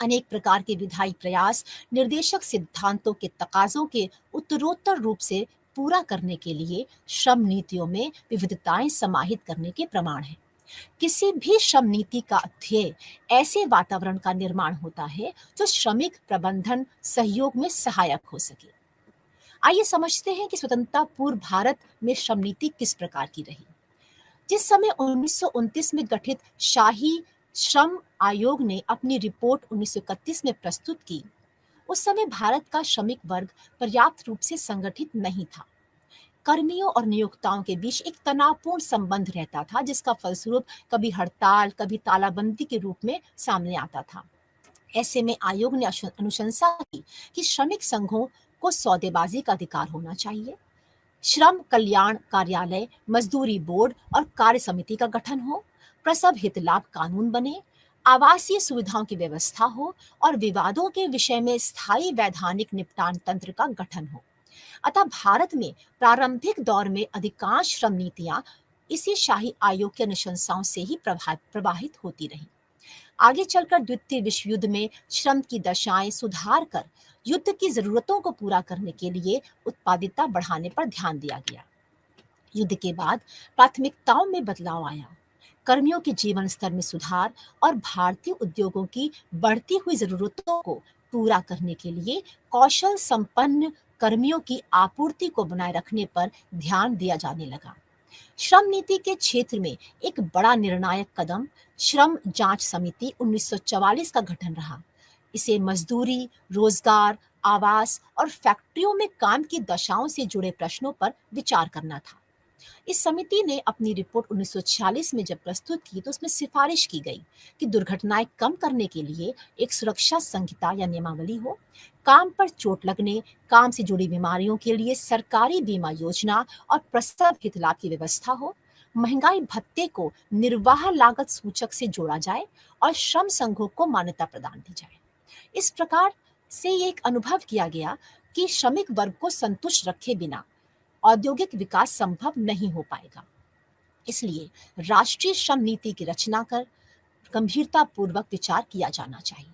अनेक प्रकार के विधायी प्रयास निर्देशक सिद्धांतों के तकाजों के उत्तरोत्तर रूप से पूरा करने के लिए श्रम नीतियों में विविधताएं समाहित करने के प्रमाण हैं। किसी भी श्रम नीति का ध्येय ऐसे वातावरण का निर्माण होता है जो श्रमिक प्रबंधन सहयोग में सहायक हो सके। आइए समझते हैं कि स्वतंत्रता पूर्व भारत में श्रम नीति किस प्रकार की रही। जिस समय 1929 में गठित शाही श्रम आयोग ने अपनी रिपोर्ट 1931 में प्रस्तुत की, उस समय भारत का श्रमिक वर्ग पर्याप्त रूप से संगठित नहीं था। कर्मियों और नियोक्ताओं के बीच एक तनावपूर्ण संबंध रहता था, जिसका फलस्वरूप कभी हड़ताल, कभी तालाबंदी के रूप में सामने आता था। ऐसे में आयोग ने अनुशंसा की कि श्रमिक संघों को सौदेबाजी का अधिकार होना चाहिए, श्रम कल्याण कार्यालय, मजदूरी बोर्ड और कार्य समिति का गठन हो, प्रसव हित लाभ कानून बने, आवासीय सुविधाओं की व्यवस्था हो और विवादों के विषय में स्थायी वैधानिक निपटान तंत्र का गठन हो। अतः भारत में प्रारंभिक दौर में अधिकांश श्रम नीतियां इसी शाही आयोग की अनुशंसाओं से ही प्रवाहित होती रहीं। आगे चलकर द्वितीय विश्व युद्ध में श्रम की दशाएं सुधार कर युद्ध की जरूरतों को पूरा करने के लिए उत्पादकता बढ़ाने पर ध्यान दिया गया। युद्ध के बाद प्राथमिकताओं में बदलाव आया, कर्मियों के जीवन स्तर में सुधार और भारतीय उद्योगों की बढ़ती हुई जरूरतों को पूरा करने के लिए कौशल संपन्न कर्मियों की आपूर्ति को बनाए रखने पर ध्यान दिया जाने लगा। श्रम नीति के क्षेत्र में एक बड़ा निर्णायक कदम श्रम जांच समिति 1944 का गठन रहा। इसे मजदूरी, रोजगार, आवास और फैक्ट्रियों में काम की दशाओं से जुड़े प्रश्नों पर विचार करना था। इस समिति ने अपनी रिपोर्ट 1946 में जब प्रस्तुत की तो उसमें सिफारिश की गई कि दुर्घटनाएं कम करने के लिए एक सुरक्षा संहिता या नियमावली हो, काम पर चोट लगने, काम से जुड़ी बीमारियों के लिए सरकारी बीमा योजना और प्रसव हित लाभ की व्यवस्था हो, महंगाई भत्ते को निर्वाह लागत सूचक से जोड़ा जाए और श्रम संघों को मान्यता प्रदान दी जाए। इस प्रकार से ये एक अनुभव किया गया कि श्रमिक वर्ग को संतुष्ट रखे बिना औद्योगिक विकास संभव नहीं हो पाएगा। इसलिए राष्ट्रीय श्रम नीति की रचना कर गंभीरता पूर्वक विचार किया जाना चाहिए।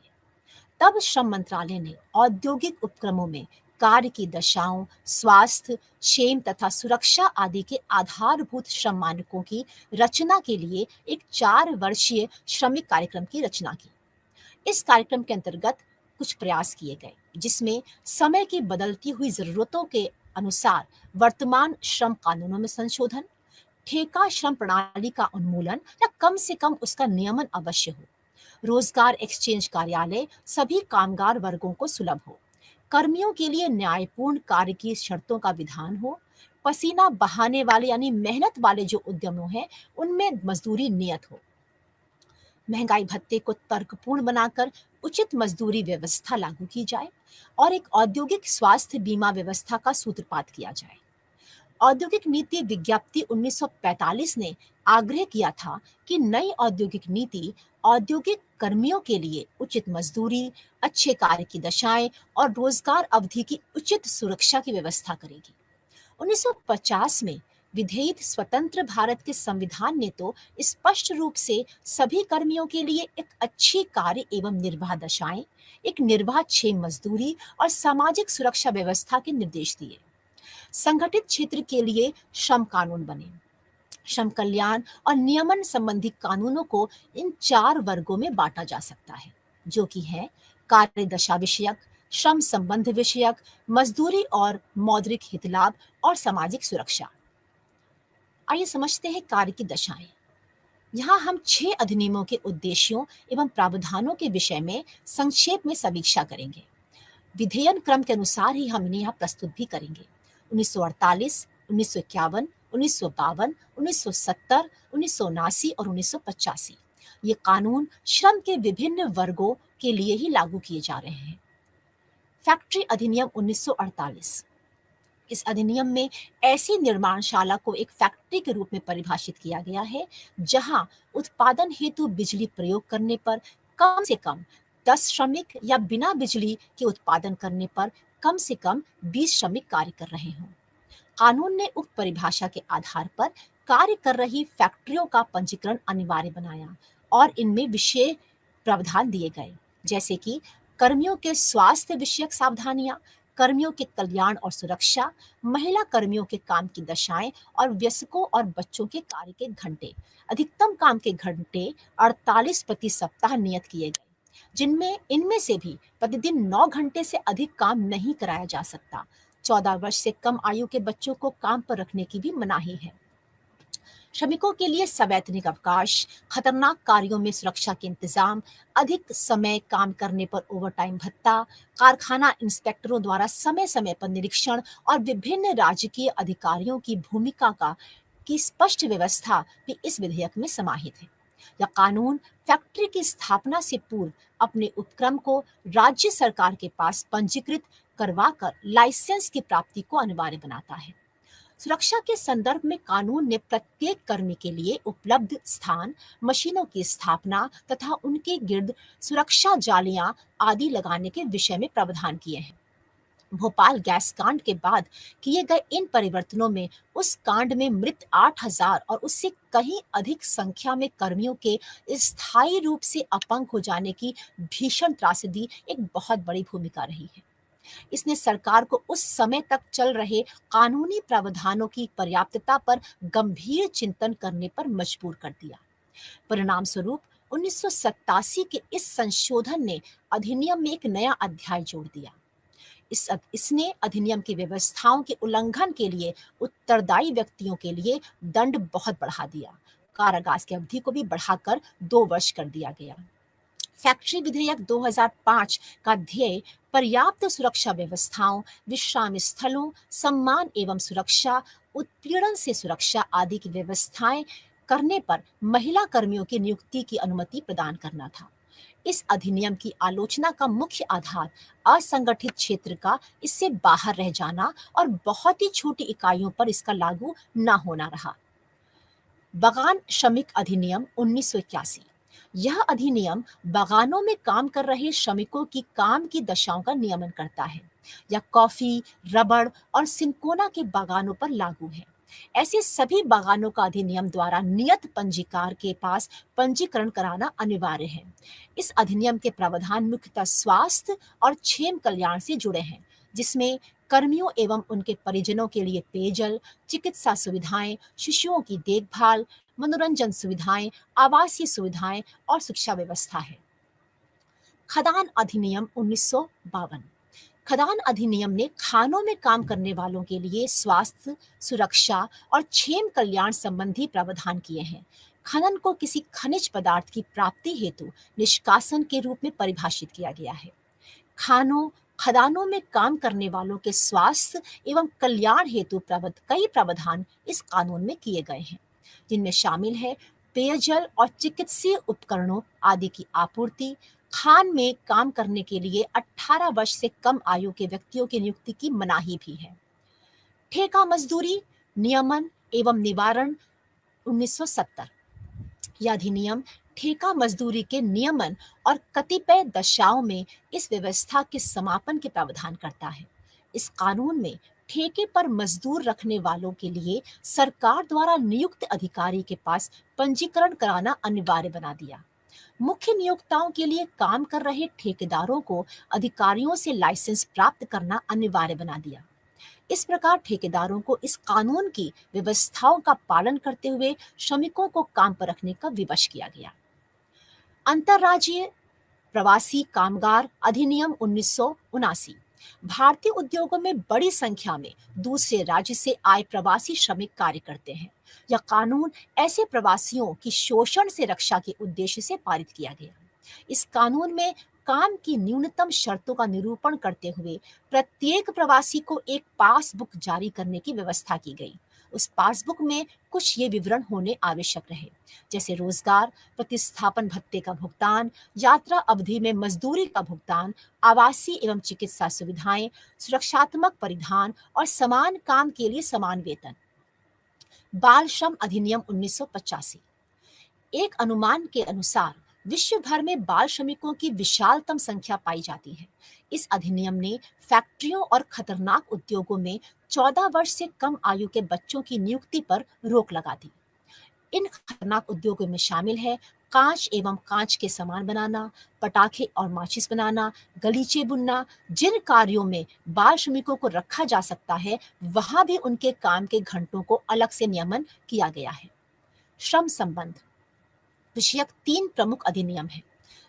तब श्रम मंत्रालय ने औद्योगिक उपक्रमों में कार्य की दशाओं, स्वास्थ्य, क्षेम तथा सुरक्षा आदि के आधारभूत श्रम मानकों की रचना के लिए एक 4 वर्षीय श्रमिक कार्यक्रम की रचना की। इस कार्यक्रम के अंतर्गत कुछ प्रयास किए गए, जिसमें समय की बदलती हुई जरूरतों के अनुसार वर्तमान श्रम कानूनों में संशोधन, ठेका श्रम प्रणाली का उन्मूलन या कम से कम उसका नियमन अवश्य हो, रोजगार एक्सचेंज कार्यालय सभी कामगार वर्गों को सुलभ हो, कर्मियों के लिए न्यायपूर्ण कार्य की शर्तों का विधान हो, पसीना बहाने वाले यानी मेहनत वाले जो उद्यमों हैं उनमें मजदूरी नियत हो, महंगाई भत्ते को तर्कपूर्ण बनाकर उचित मजदूरी व्यवस्था लागू की जाए और एक औद्योगिक स्वास्थ्य बीमा व्यवस्था का सूत्रपात किया जाए। औद्योगिक नीति विज्ञप्ति 1945 ने आग्रह किया था कि नई औद्योगिक नीति औद्योगिक कर्मियों के लिए उचित मजदूरी, अच्छे कार्य की दशाएं और रोजगार अवधि की उचित सुरक्षा की व्यवस्था करेगी। 1950 में विधेयित स्वतंत्र भारत के संविधान ने तो स्पष्ट रूप से सभी कर्मियों के लिए एक अच्छी कार्य एवं निर्वाह दशाएं, एक निर्वाहक्षेम मजदूरी और सामाजिक सुरक्षा व्यवस्था के निर्देश दिए। संगठित क्षेत्र के लिए श्रम कानून बने। श्रम कल्याण और नियमन संबंधी कानूनों को इन 4 वर्गों में बांटा जा सकता है, जो कि है कार्य दशा विषयक, श्रम संबंध विषयक, मजदूरी और मौद्रिक हित लाभ और सामाजिक सुरक्षा। आइए समझते हैं कार्य की दशाएं। यहाँ हम 6 अधिनियमों के उद्देश्यों एवं प्रावधानों के विषय में संक्षेप में समीक्षा करेंगे। विधेयन क्रम के अनुसार ही हम इन्हें यहाँ प्रस्तुत भी करेंगे। 1948, 1951, 1952, 1970, 1979 और 1985 ये कानून श्रम के विभिन्न वर्गों के लिए ही लागू किए जा रहे हैं। फैक्ट्री अधिनियम 1948, इस अधिनियम में ऐसी निर्माणशाला को एक फैक्ट्री के रूप में परिभाषित किया गया है जहां उत्पादन हेतु बिजली प्रयोग करने पर कम से कम 10 श्रमिक या बिना बिजली के उत्पादन करने पर कम से कम 20 श्रमिक कार्य कर रहे हों। कानून ने उक्त परिभाषा के आधार पर कार्य कर रही फैक्ट्रियों का पंजीकरण अनिवार्य बनाया और इनमें विशेष प्रावधान दिए गए, जैसे कि कर्मियों के स्वास्थ्य विषयक सावधानियां, कर्मियों के कल्याण और सुरक्षा, महिला कर्मियों के काम की दशाएं और वयस्कों और बच्चों के कार्य के घंटे। अधिकतम काम के घंटे 48 प्रति सप्ताह नियत किए गए, जिनमें इनमें से भी प्रतिदिन 9 घंटे से अधिक काम नहीं कराया जा सकता। 14 वर्ष से कम आयु के बच्चों को काम पर रखने की भी मनाही है। श्रमिकों के लिए सवैतनिक अवकाश, खतरनाक कार्यों में सुरक्षा के इंतजाम, अधिक समय काम करने पर ओवरटाइम भत्ता, कारखाना इंस्पेक्टरों द्वारा समय समय पर निरीक्षण और विभिन्न राजकीय अधिकारियों की भूमिका का की स्पष्ट व्यवस्था भी इस विधेयक में समाहित है। यह कानून फैक्ट्री की स्थापना से पूर्व अपने उपक्रम को राज्य सरकार के पास पंजीकृत करवाकर लाइसेंस की प्राप्ति को अनिवार्य बनाता है। सुरक्षा के संदर्भ में कानून ने प्रत्येक कर्मी के लिए उपलब्ध स्थान, मशीनों की स्थापना तथा उनके गिर्द सुरक्षा जालियां आदि लगाने के विषय में प्रावधान किए हैं। भोपाल गैस कांड के बाद किए गए इन परिवर्तनों में उस कांड में मृत 8,000 और उससे कहीं अधिक संख्या में कर्मियों के स्थायी रूप से अपंग हो जाने की भीषण त्रासदी एक बहुत बड़ी भूमिका रही है। इसने सरकार को उस समय तक चल रहे कानूनी प्रावधानों की पर्याप्तता पर गंभीर चिंतन करने पर मजबूर कर दिया। परिणाम स्वरूप 1987 के इस संशोधन ने अधिनियम में एक नया अध्याय जोड़ दिया। इसने अधिनियम की व्यवस्थाओं के उल्लंघन के लिए उत्तरदायी व्यक्तियों के लिए दंड बहुत बढ़ा दिया। कारावास की अवधि को भी बढ़ाकर 2 वर्ष कर दिया गया। फैक्ट्री विधेयक 2005 का ध्येय पर्याप्त सुरक्षा व्यवस्थाओं, विश्राम स्थलों, सम्मान एवं सुरक्षा, उत्पीड़न से सुरक्षा आदि की व्यवस्थाएं करने पर महिला कर्मियों की नियुक्ति की अनुमति प्रदान करना था। इस अधिनियम की आलोचना का मुख्य आधार असंगठित क्षेत्र का इससे बाहर रह जाना और बहुत ही छोटी इकाइयों पर इसका लागू न होना रहा। बागान श्रमिक अधिनियम 1981। यह अधिनियम बागानों में काम कर रहे श्रमिकों की काम की दशाओं का नियमन करता है। यह कॉफी, रबड़ और सिनकोना के बागानों पर लागू है। ऐसे सभी बागानों का अधिनियम द्वारा नियत पंजीकार के पास पंजीकरण कराना अनिवार्य है। इस अधिनियम के प्रावधान मुख्यतः स्वास्थ्य और क्षेम कल्याण से जुड़े हैं, जिसमें कर्मियों एवं उनके परिजनों के लिए पेयजल, चिकित्सा सुविधाएं, शिशुओं की देखभाल, मनोरंजन सुविधाएं, आवासीय सुविधाएं और शिक्षा व्यवस्था है। खदान अधिनियम 1952। खदान अधिनियम ने खानों में काम करने वालों के लिए स्वास्थ्य, सुरक्षा और क्षेम कल्याण संबंधी प्रावधान किए हैं। खनन को किसी खनिज पदार्थ की प्राप्ति हेतु निष्कासन के रूप में परिभाषित किया गया है। खदानों में काम करने वालों के स्वास्थ्य एवं कल्याण हेतु कई प्रावधान इस कानून में किए गए हैं, जिनमें शामिल है पेयजल और चिकित्सीय उपकरणों आदि की आपूर्ति, खान में काम करने के लिए 18 वर्ष से कम आयु के व्यक्तियों की नियुक्ति की मनाही भी है। ठेका मजदूरी नियमन एवं निवारण 1970। यह अधिनियम ठेका मजदूरी के नियमन और कतिपय दशाओं में इस व्यवस्था के समापन के प्रावधान करता है। इस कानून में ठेके पर मजदूर रखने वालों के लिए सरकार द्वारा नियुक्त अधिकारी के पास पंजीकरण कराना अनिवार्य बना दिया। मुख्य नियोक्ताओं के लिए काम कर रहे ठेकेदारों को अधिकारियों से लाइसेंस प्राप्त करना अनिवार्य बना दिया। इस प्रकार ठेकेदारों को इस कानून की व्यवस्थाओं का पालन करते हुए श्रमिकों को काम पर रखने का विवश किया गया। अंतर्राज्यीय प्रवासी कामगार अधिनियम 1979। भारतीय उद्योगों में बड़ी संख्या में दूसरे राज्य से आए प्रवासी श्रमिक कार्य करते हैं। यह कानून ऐसे प्रवासियों की शोषण से रक्षा के उद्देश्य से पारित किया गया। इस कानून में काम की न्यूनतम शर्तों का निरूपण करते हुए प्रत्येक प्रवासी को एक पासबुक जारी करने की व्यवस्था की गई। उस पासबुक में कुछ ये विवरण होने आवश्यक रहे, जैसे रोजगार, प्रतिस्थापन भत्ते का भुगतान, यात्रा अवधि में मजदूरी का भुगतान, आवासीय एवं चिकित्सा सुविधाएं, सुरक्षात्मक परिधान और समान काम के लिए समान वेतन। बाल श्रम अधिनियम 1985। एक अनुमान के अनुसार विश्व भर में बाल श्रमिकों की विशालतम संख्या पाई जाती है। इस अधिनियम ने फैक्ट्रियों और खतरनाक उद्योगों में 14 वर्ष से कम आयु के बच्चों की नियुक्ति पर रोक लगा दी। इन खतरनाक उद्योगों में शामिल है कांच एवं कांच के सामान बनाना, पटाखे और माचिस बनाना, गलीचे बुनना। जिन कार्यों में बाल श्रमिकों को रखा जा सकता है, वहां भी उनके काम के घंटों को अलग से नियमन किया गया है। श्रम संबंध विषयक 3 प्रमुख अधिनियम हैं।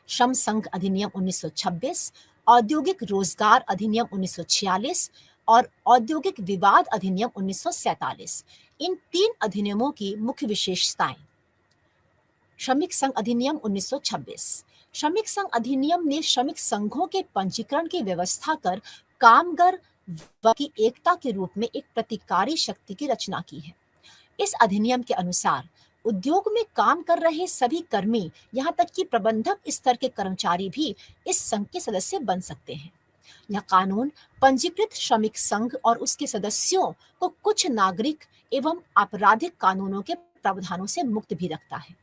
श्रम संघ अधिनियम 1926, औद्योगिक रोजगार अधिनियम 1946, और औद्योगिक विवाद अधिनियम 1947। इन 3 अधिनियमों की मुख्य विशेषताएं। श्रमिक संघ अधिनियम 1926। श्रमिक संघ अधिनियम ने श्रमिक संघों के पंजीकरण की व्यवस्था कर कामगार वर्ग की एकता के रूप में एक प्रतिकारी शक्ति की रचना की है। इस अधिनियम के अनुसार उद्योग में काम कर रहे सभी कर्मी, यहाँ तक कि प्रबंधक स्तर के कर्मचारी भी इस संघ के सदस्य बन सकते हैं। यह कानून पंजीकृत श्रमिक संघ और उसके सदस्यों को कुछ नागरिक एवं आपराधिक कानूनों के प्रावधानों से मुक्त भी रखता है।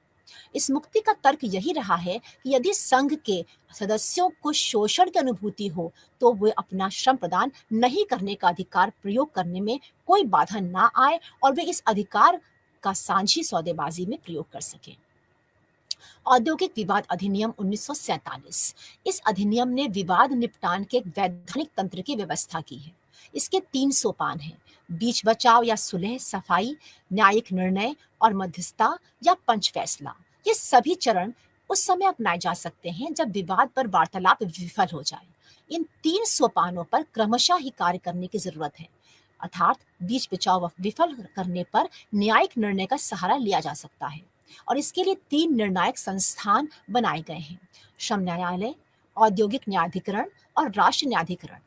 इस मुक्ति का तर्क यही रहा है कि यदि संघ के सदस्यों को शोषण की अनुभूति हो तो वे अपना श्रम प्रदान नहीं करने का अधिकार प्रयोग करने में कोई बाधा ना आए और वे इस अधिकार का सांझी सौदेबाजी में प्रयोग कर सकें। औद्योगिक विवाद अधिनियम 1947। इस अधिनियम ने विवाद निपटान के एक वैधानिक तंत्र की व्यवस्था की है। इसके 3 सोपान हैं: बीच बचाव या सुलह, सफाई, न्यायिक निर्णय और मध्यस्थता या पंच फैसला। ये सभी चरण उस समय अपनाए जा सकते हैं जब विवाद पर वार्तालाप विफल हो जाए। इन 3 सोपानों पर क्रमशः ही कार्य करने की जरूरत है, अर्थात बीच बचाव विफल करने पर न्यायिक निर्णय का सहारा लिया जा सकता है और इसके लिए 3 निर्णायक संस्थान बनाए गए हैं: श्रम न्यायालय, औद्योगिक न्यायाधिकरण और राष्ट्रीय न्यायाधिकरण।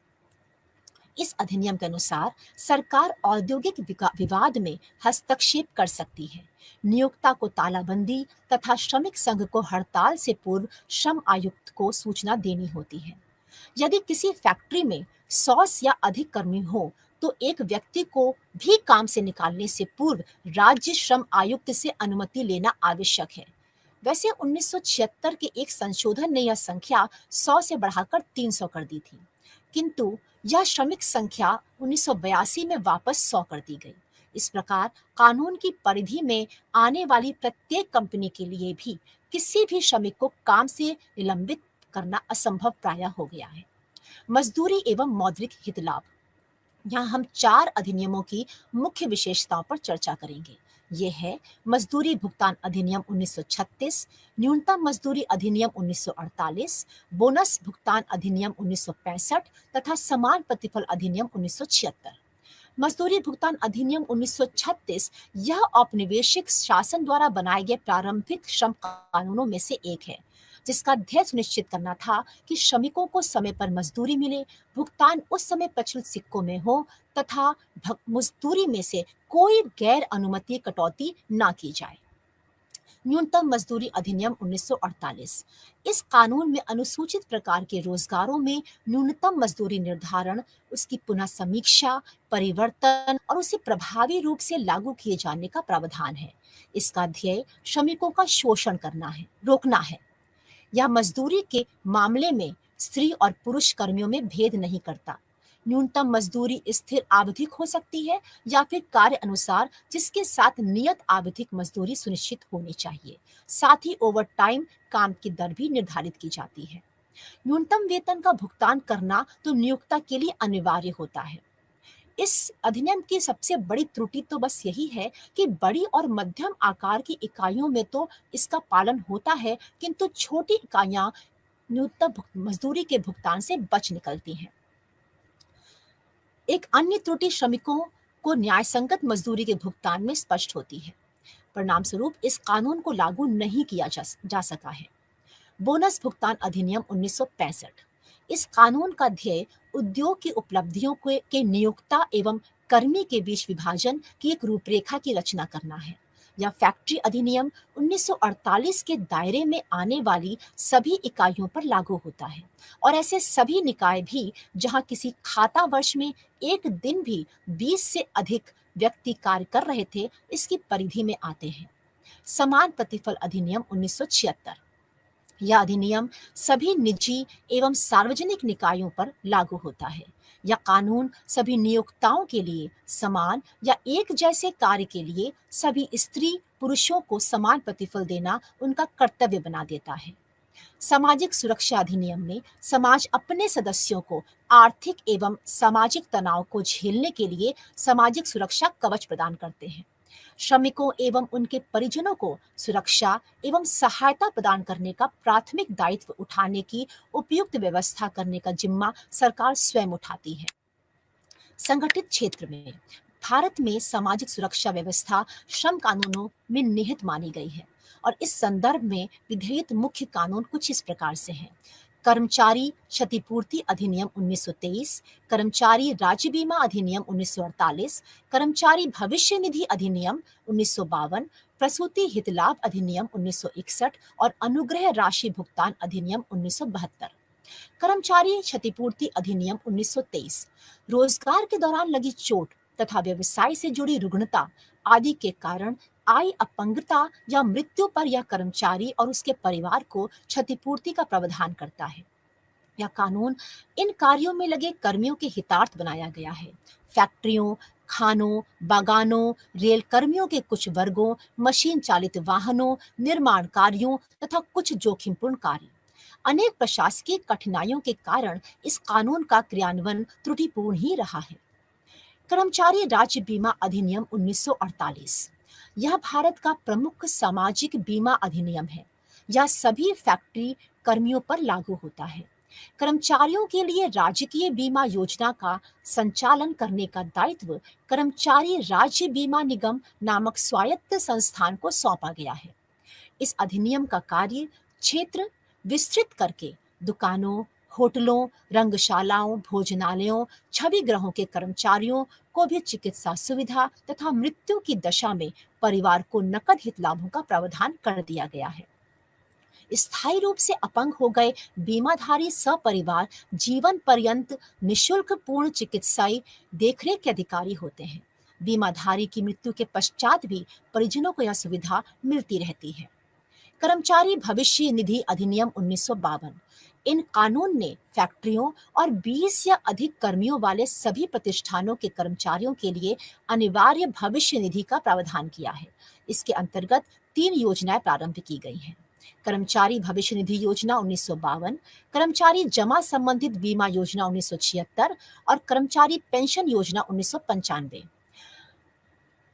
इस अधिनियम के अनुसार सरकार औद्योगिक विवाद में हस्तक्षेप कर सकती है, नियोक्ता को तालाबंदी तथा श्रमिक संघ को हड़ताल से पूर्व श्रम आयुक्त को सूचना देनी होती है। यदि किसी फैक्ट्री में 100 या अधिक कर्मी हो तो एक व्यक्ति को भी काम से निकालने से पूर्व राज्य श्रम आयुक्त से अनुमति लेना आवश्यक है। वैसे 1976 के एक संशोधन ने यह संख्या 100 से बढ़ाकर 300 कर दी थी, किंतु यह श्रमिक संख्या 1982 में वापस 100 कर दी गई। इस प्रकार कानून की परिधि में आने वाली प्रत्येक कंपनी के लिए भी किसी भी श्रमिक को काम से निलंबित करना असंभव प्राय हो गया है। मजदूरी एवं मौद्रिक हित लाभ। यहाँ हम 4 अधिनियमों की मुख्य विशेषताओं पर चर्चा करेंगे। ये है मजदूरी भुगतान अधिनियम 1936, न्यूनतम मजदूरी अधिनियम 1948, बोनस भुगतान अधिनियम 1965 तथा समान प्रतिफल अधिनियम 1976। मजदूरी भुगतान अधिनियम 1936 यह औपनिवेशिक शासन द्वारा बनाए गए प्रारंभिक श्रम कानूनों में से एक है, जिसका ध्येय सुनिश्चित करना था कि श्रमिकों को समय पर मजदूरी मिले, भुगतान उस समय प्रचलित सिक्कों में हो तथा मजदूरी में से कोई गैर अनुमति कटौती ना की जाए। न्यूनतम मजदूरी अधिनियम 1948। इस कानून में अनुसूचित प्रकार के रोजगारों में न्यूनतम मजदूरी निर्धारण, उसकी पुनः समीक्षा, परिवर्तन और उसे प्रभावी रूप से लागू किए जाने का प्रावधान है। इसका ध्येय श्रमिकों का शोषण रोकना है। यह मजदूरी के मामले में स्त्री और पुरुष कर्मियों में भेद नहीं करता। न्यूनतम मजदूरी स्थिर आवधिक हो सकती है या फिर कार्य अनुसार, जिसके साथ नियत आवधिक मजदूरी सुनिश्चित होनी चाहिए। साथ ही ओवर टाइम काम की दर भी निर्धारित की जाती है। न्यूनतम वेतन का भुगतान करना तो नियोक्ता के लिए अनिवार्य होता है। इस अधिनियम की सबसे बड़ी त्रुटि तो बस यही है कि बड़ी और मध्यम आकार की इकाइयों में तो इसका पालन होता है, किंतु छोटी इकाइयां न्यूनतम मजदूरी के भुगतान से बच निकलती हैं। एक अन्य त्रुटि श्रमिकों को न्यायसंगत मजदूरी के भुगतान में स्पष्ट होती है। परिणाम स्वरूप इस कानून को लागू नहीं किया जा सका है। बोनस भुगतान अधिनियम 1965। इस कानून का ध्येय उद्योग की उपलब्धियों के नियोक्ता एवं कर्मी के बीच विभाजन की एक रूपरेखा की रचना करना है। यह फैक्ट्री अधिनियम 1948 के दायरे में आने वाली सभी इकाइयों पर लागू होता है और ऐसे सभी निकाय भी जहां किसी खाता वर्ष में एक दिन भी 20 से अधिक व्यक्ति कार्य कर रहे थे, इसकी परिधि में आते हैं। समान प्रतिफल अधिनियम 1976। यह अधिनियम सभी निजी एवं सार्वजनिक निकायों पर लागू होता है। यह कानून सभी नियोक्ताओं के लिए समान या एक जैसे कार्य के लिए सभी स्त्री पुरुषों को समान प्रतिफल देना उनका कर्तव्य बना देता है। सामाजिक सुरक्षा अधिनियम में समाज अपने सदस्यों को आर्थिक एवं सामाजिक तनाव को झेलने के लिए सामाजिक सुरक्षा कवच प्रदान करते हैं। श्रमिकों एवं उनके परिजनों को सुरक्षा एवं सहायता प्रदान करने का प्राथमिक दायित्व उठाने की उपयुक्त व्यवस्था करने का जिम्मा सरकार स्वयं उठाती है। संगठित क्षेत्र में भारत में सामाजिक सुरक्षा व्यवस्था श्रम कानूनों में निहित मानी गई है और इस संदर्भ में विधेयित मुख्य कानून कुछ इस प्रकार से हैं। कर्मचारी क्षतिपूर्ति अधिनियम 1923, कर्मचारी राज्य बीमा अधिनियम 1948, कर्मचारी भविष्य निधि अधिनियम 1952, प्रसूति हित लाभ अधिनियम 1961 और अनुग्रह राशि भुगतान अधिनियम 1972। कर्मचारी क्षतिपूर्ति अधिनियम 1923 रोजगार के दौरान लगी चोट तथा व्यवसाय से जुड़ी रुग्णता आदि के कारण आई अपंगता या मृत्यु पर यह कर्मचारी और उसके परिवार को क्षतिपूर्ति का प्रावधान करता है। यह कानून इन कार्यों में लगे कर्मियों के हितार्थ बनाया गया है। फैक्ट्रियों, खानों, बागानों, रेल कर्मियों के कुछ वर्गों, मशीन चालित वाहनों, निर्माण कार्यों तथा कुछ जोखिमपूर्ण कार्य। अनेक प्रशासकीय कठिनाइयों के कारण इस कानून का क्रियान्वयन त्रुटिपूर्ण ही रहा है। कर्मचारी राज्य बीमा अधिनियम 1948 यह भारत का प्रमुख सामाजिक बीमा अधिनियम है। यह सभी फैक्ट्री कर्मियों पर लागू होता है। कर्मचारियों के लिए राजकीय बीमा योजना का संचालन करने का दायित्व कर्मचारी राज्य बीमा निगम नामक स्वायत्त संस्थान को सौंपा गया है। इस अधिनियम का कार्य क्षेत्र विस्तृत करके दुकानों, होटलों, रंगशालाओं, भोजनालयों, छवि ग्रहों के कर्मचारियों को भी चिकित्सा सुविधा तथा मृत्यु की दशा में परिवार को नकद हित लाभों का प्रावधान कर दिया गया है। स्थायी रूप से अपंग हो गए बीमाधारी सपरिवार जीवन पर्यंत निशुल्क पूर्ण चिकित्साई देखरेख के अधिकारी होते हैं। बीमाधारी की मृत्यु के पश्चात भी परिजनों को यह सुविधा मिलती रहती है। कर्मचारी भविष्य निधि अधिनियम 1952 इन कानून ने फैक्ट्रियों और 20 या अधिक कर्मियों वाले सभी प्रतिष्ठानों के कर्मचारियों के लिए अनिवार्य भविष्य निधि का प्रावधान किया है। इसके अंतर्गत 3 योजनाएं प्रारंभ की गई हैं। कर्मचारी भविष्य निधि योजना 1952, कर्मचारी जमा संबंधित बीमा योजना 1976 और कर्मचारी पेंशन योजना 1995।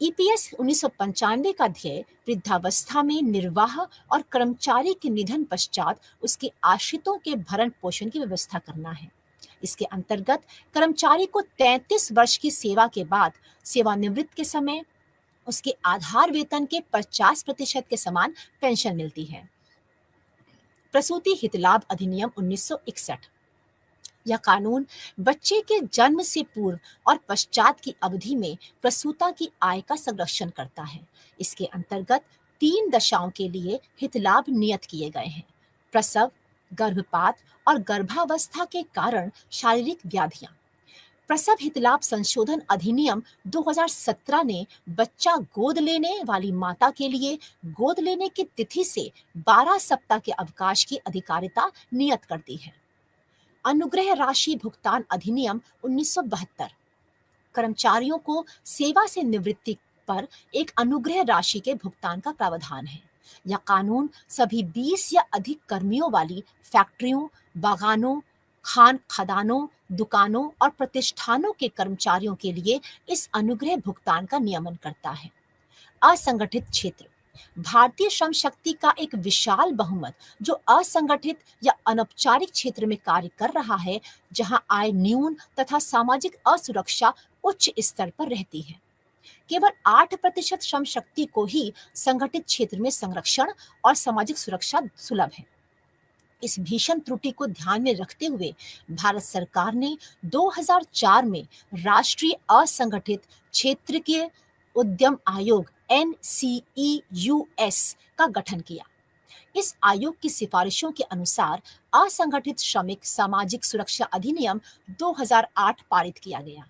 ईपीएस 1995 का ध्येय वृद्धावस्था में निर्वाह और कर्मचारी के निधन पश्चात उसके आश्रितों के भरण पोषण की व्यवस्था करना है। इसके अंतर्गत कर्मचारी को 33 वर्ष की सेवा के बाद सेवानिवृत्त के समय उसके आधार वेतन के 50% के समान पेंशन मिलती है। प्रसूति हित लाभ अधिनियम 1961 यह कानून बच्चे के जन्म से पूर्व और पश्चात की अवधि में प्रसूता की आय का संरक्षण करता है। इसके अंतर्गत 3 दशाओं के लिए हितलाभ नियत किए गए हैं: प्रसव, गर्भपात और गर्भावस्था के कारण शारीरिक व्याधियां। प्रसव हितलाभ संशोधन अधिनियम 2017 ने बच्चा गोद लेने वाली माता के लिए गोद लेने की तिथि से 12 सप्ताह के अवकाश की अधिकारिता नियत कर दी है। अनुग्रह राशि भुगतान अधिनियम 1972 कर्मचारियों को सेवा से निवृत्ति पर एक अनुग्रह राशि के भुगतान का प्रावधान है। यह कानून सभी 20 या अधिक कर्मियों वाली फैक्ट्रियों, बागानों, खान खदानों, दुकानों और प्रतिष्ठानों के कर्मचारियों के लिए इस अनुग्रह भुगतान का नियमन करता है। असंगठित क्षेत्र भारतीय श्रम शक्ति का एक विशाल बहुमत जो असंगठित या अनौपचारिक क्षेत्र में कार्य कर रहा है, जहां आय न्यून तथा सामाजिक असुरक्षा उच्च स्तर पर रहती है। केवल 8% श्रम शक्ति को ही संगठित क्षेत्र में संरक्षण और सामाजिक सुरक्षा सुलभ है। इस भीषण त्रुटि को ध्यान में रखते हुए भारत सरकार ने 2004 में राष्ट्रीय असंगठित क्षेत्र के उद्यम आयोग NCEUS का गठन किया। इस आयोग की सिफारिशों के अनुसार असंगठित श्रमिक सामाजिक सुरक्षा अधिनियम 2008 पारित किया गया।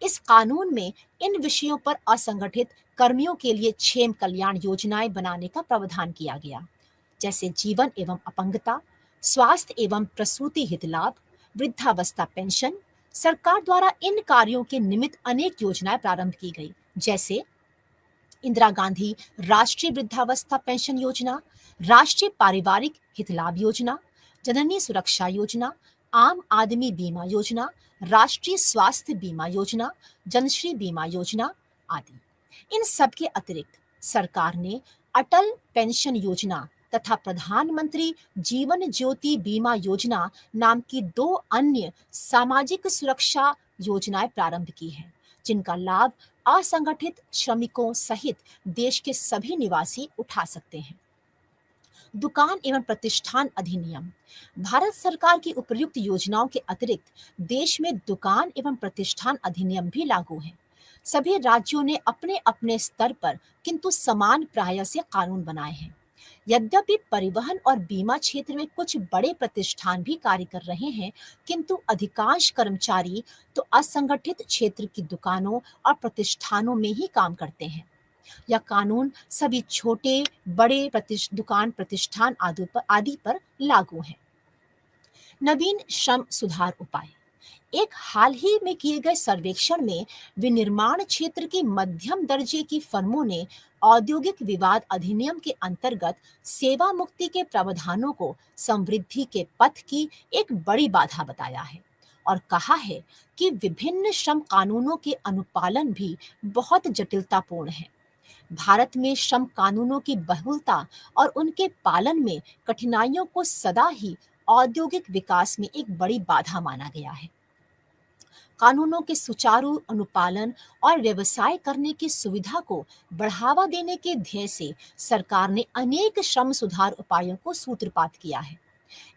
इस कानून में इन विषयों पर असंगठित कर्मियों के लिए क्षेम कल्याण योजनाएं बनाने का प्रावधान किया गया, जैसे जीवन एवं अपंगता, स्वास्थ्य एवं प्रसूति हित लाभ, वृद्धावस्था पेंशन। सरकार द्वारा इन कार्यों के निमित्त अनेक योजनाएं प्रारंभ की गई, जैसे इंदिरा गांधी राष्ट्रीय वृद्धावस्था पेंशन योजना, राष्ट्रीय पारिवारिक हित लाभ योजना, जननी सुरक्षा योजना, आम आदमी बीमा योजना, राष्ट्रीय स्वास्थ्य बीमा योजना, जनश्री बीमा योजना आदि। इन सब के अतिरिक्त सरकार ने अटल पेंशन योजना तथा प्रधानमंत्री जीवन ज्योति बीमा योजना नाम की 2 अन्य सामाजिक सुरक्षा योजनाएं प्रारंभ की हैं, जिनका लाभ असंगठित श्रमिकों सहित देश के सभी निवासी उठा सकते हैं। दुकान एवं प्रतिष्ठान अधिनियम। भारत सरकार की उपर्युक्त योजनाओं के अतिरिक्त देश में दुकान एवं प्रतिष्ठान अधिनियम भी लागू है। सभी राज्यों ने अपने अपने स्तर पर किंतु समान प्राय से कानून बनाए हैं। यद्यपि परिवहन और बीमा क्षेत्र में कुछ बड़े प्रतिष्ठान भी कार्य कर रहे हैं, किंतु अधिकांश कर्मचारी तो असंगठित क्षेत्र की दुकानों और प्रतिष्ठानों में ही काम करते हैं। यह कानून सभी छोटे बड़े दुकान प्रतिष्ठान आदि पर लागू है। नवीन श्रम सुधार उपाय। एक हाल ही में किए गए सर्वेक्षण में विनिर्माण क्षेत्र की मध्यम दर्जे की फर्मों ने औद्योगिक विवाद अधिनियम के अंतर्गत सेवा मुक्ति के प्रावधानों को समृद्धि के पथ की एक बड़ी बाधा बताया है और कहा है कि विभिन्न श्रम कानूनों के अनुपालन भी बहुत जटिलतापूर्ण है। भारत में श्रम कानूनों की बहुलता और उनके पालन में कठिनाइयों को सदा ही औद्योगिक विकास में एक बड़ी बाधा माना गया है। कानूनों के सुचारू अनुपालन और व्यवसाय करने की सुविधा को बढ़ावा देने के ध्येय से सरकार ने अनेक श्रम सुधार उपायों को सूत्रपात किया है।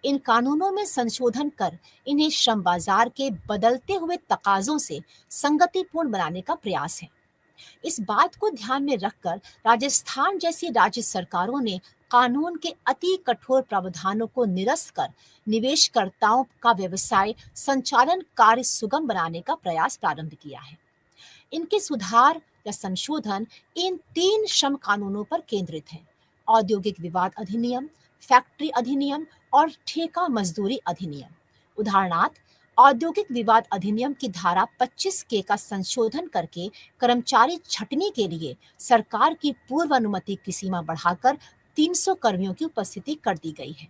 इन कानूनों में संशोधन कर इन्हें श्रम बाजार के बदलते हुए तकाजों से संगतिपूर्ण बनाने का प्रयास है। इस बात को ध्यान में रखकर राजस्थान जैसी राज्य सरकारों ने कानून के अति कठोर प्रावधानों को निरस्त कर निवेशकर्ताओं का व्यवसाय संचालन कार्य सुगम बनाने का प्रयास प्रारंभ किया है। इनके सुधार या संशोधन इन 3 श्रम कानूनों पर केंद्रित है: औद्योगिक विवाद अधिनियम, फैक्ट्री अधिनियम और ठेका मजदूरी अधिनियम। उदाहरणार्थ, औद्योगिक विवाद अधिनियम की धारा 25 के का संशोधन करके कर्मचारी छंटनी के लिए सरकार की पूर्व अनुमति की सीमा बढ़ाकर 300 कर्मियों की उपस्थिति कर दी गई है।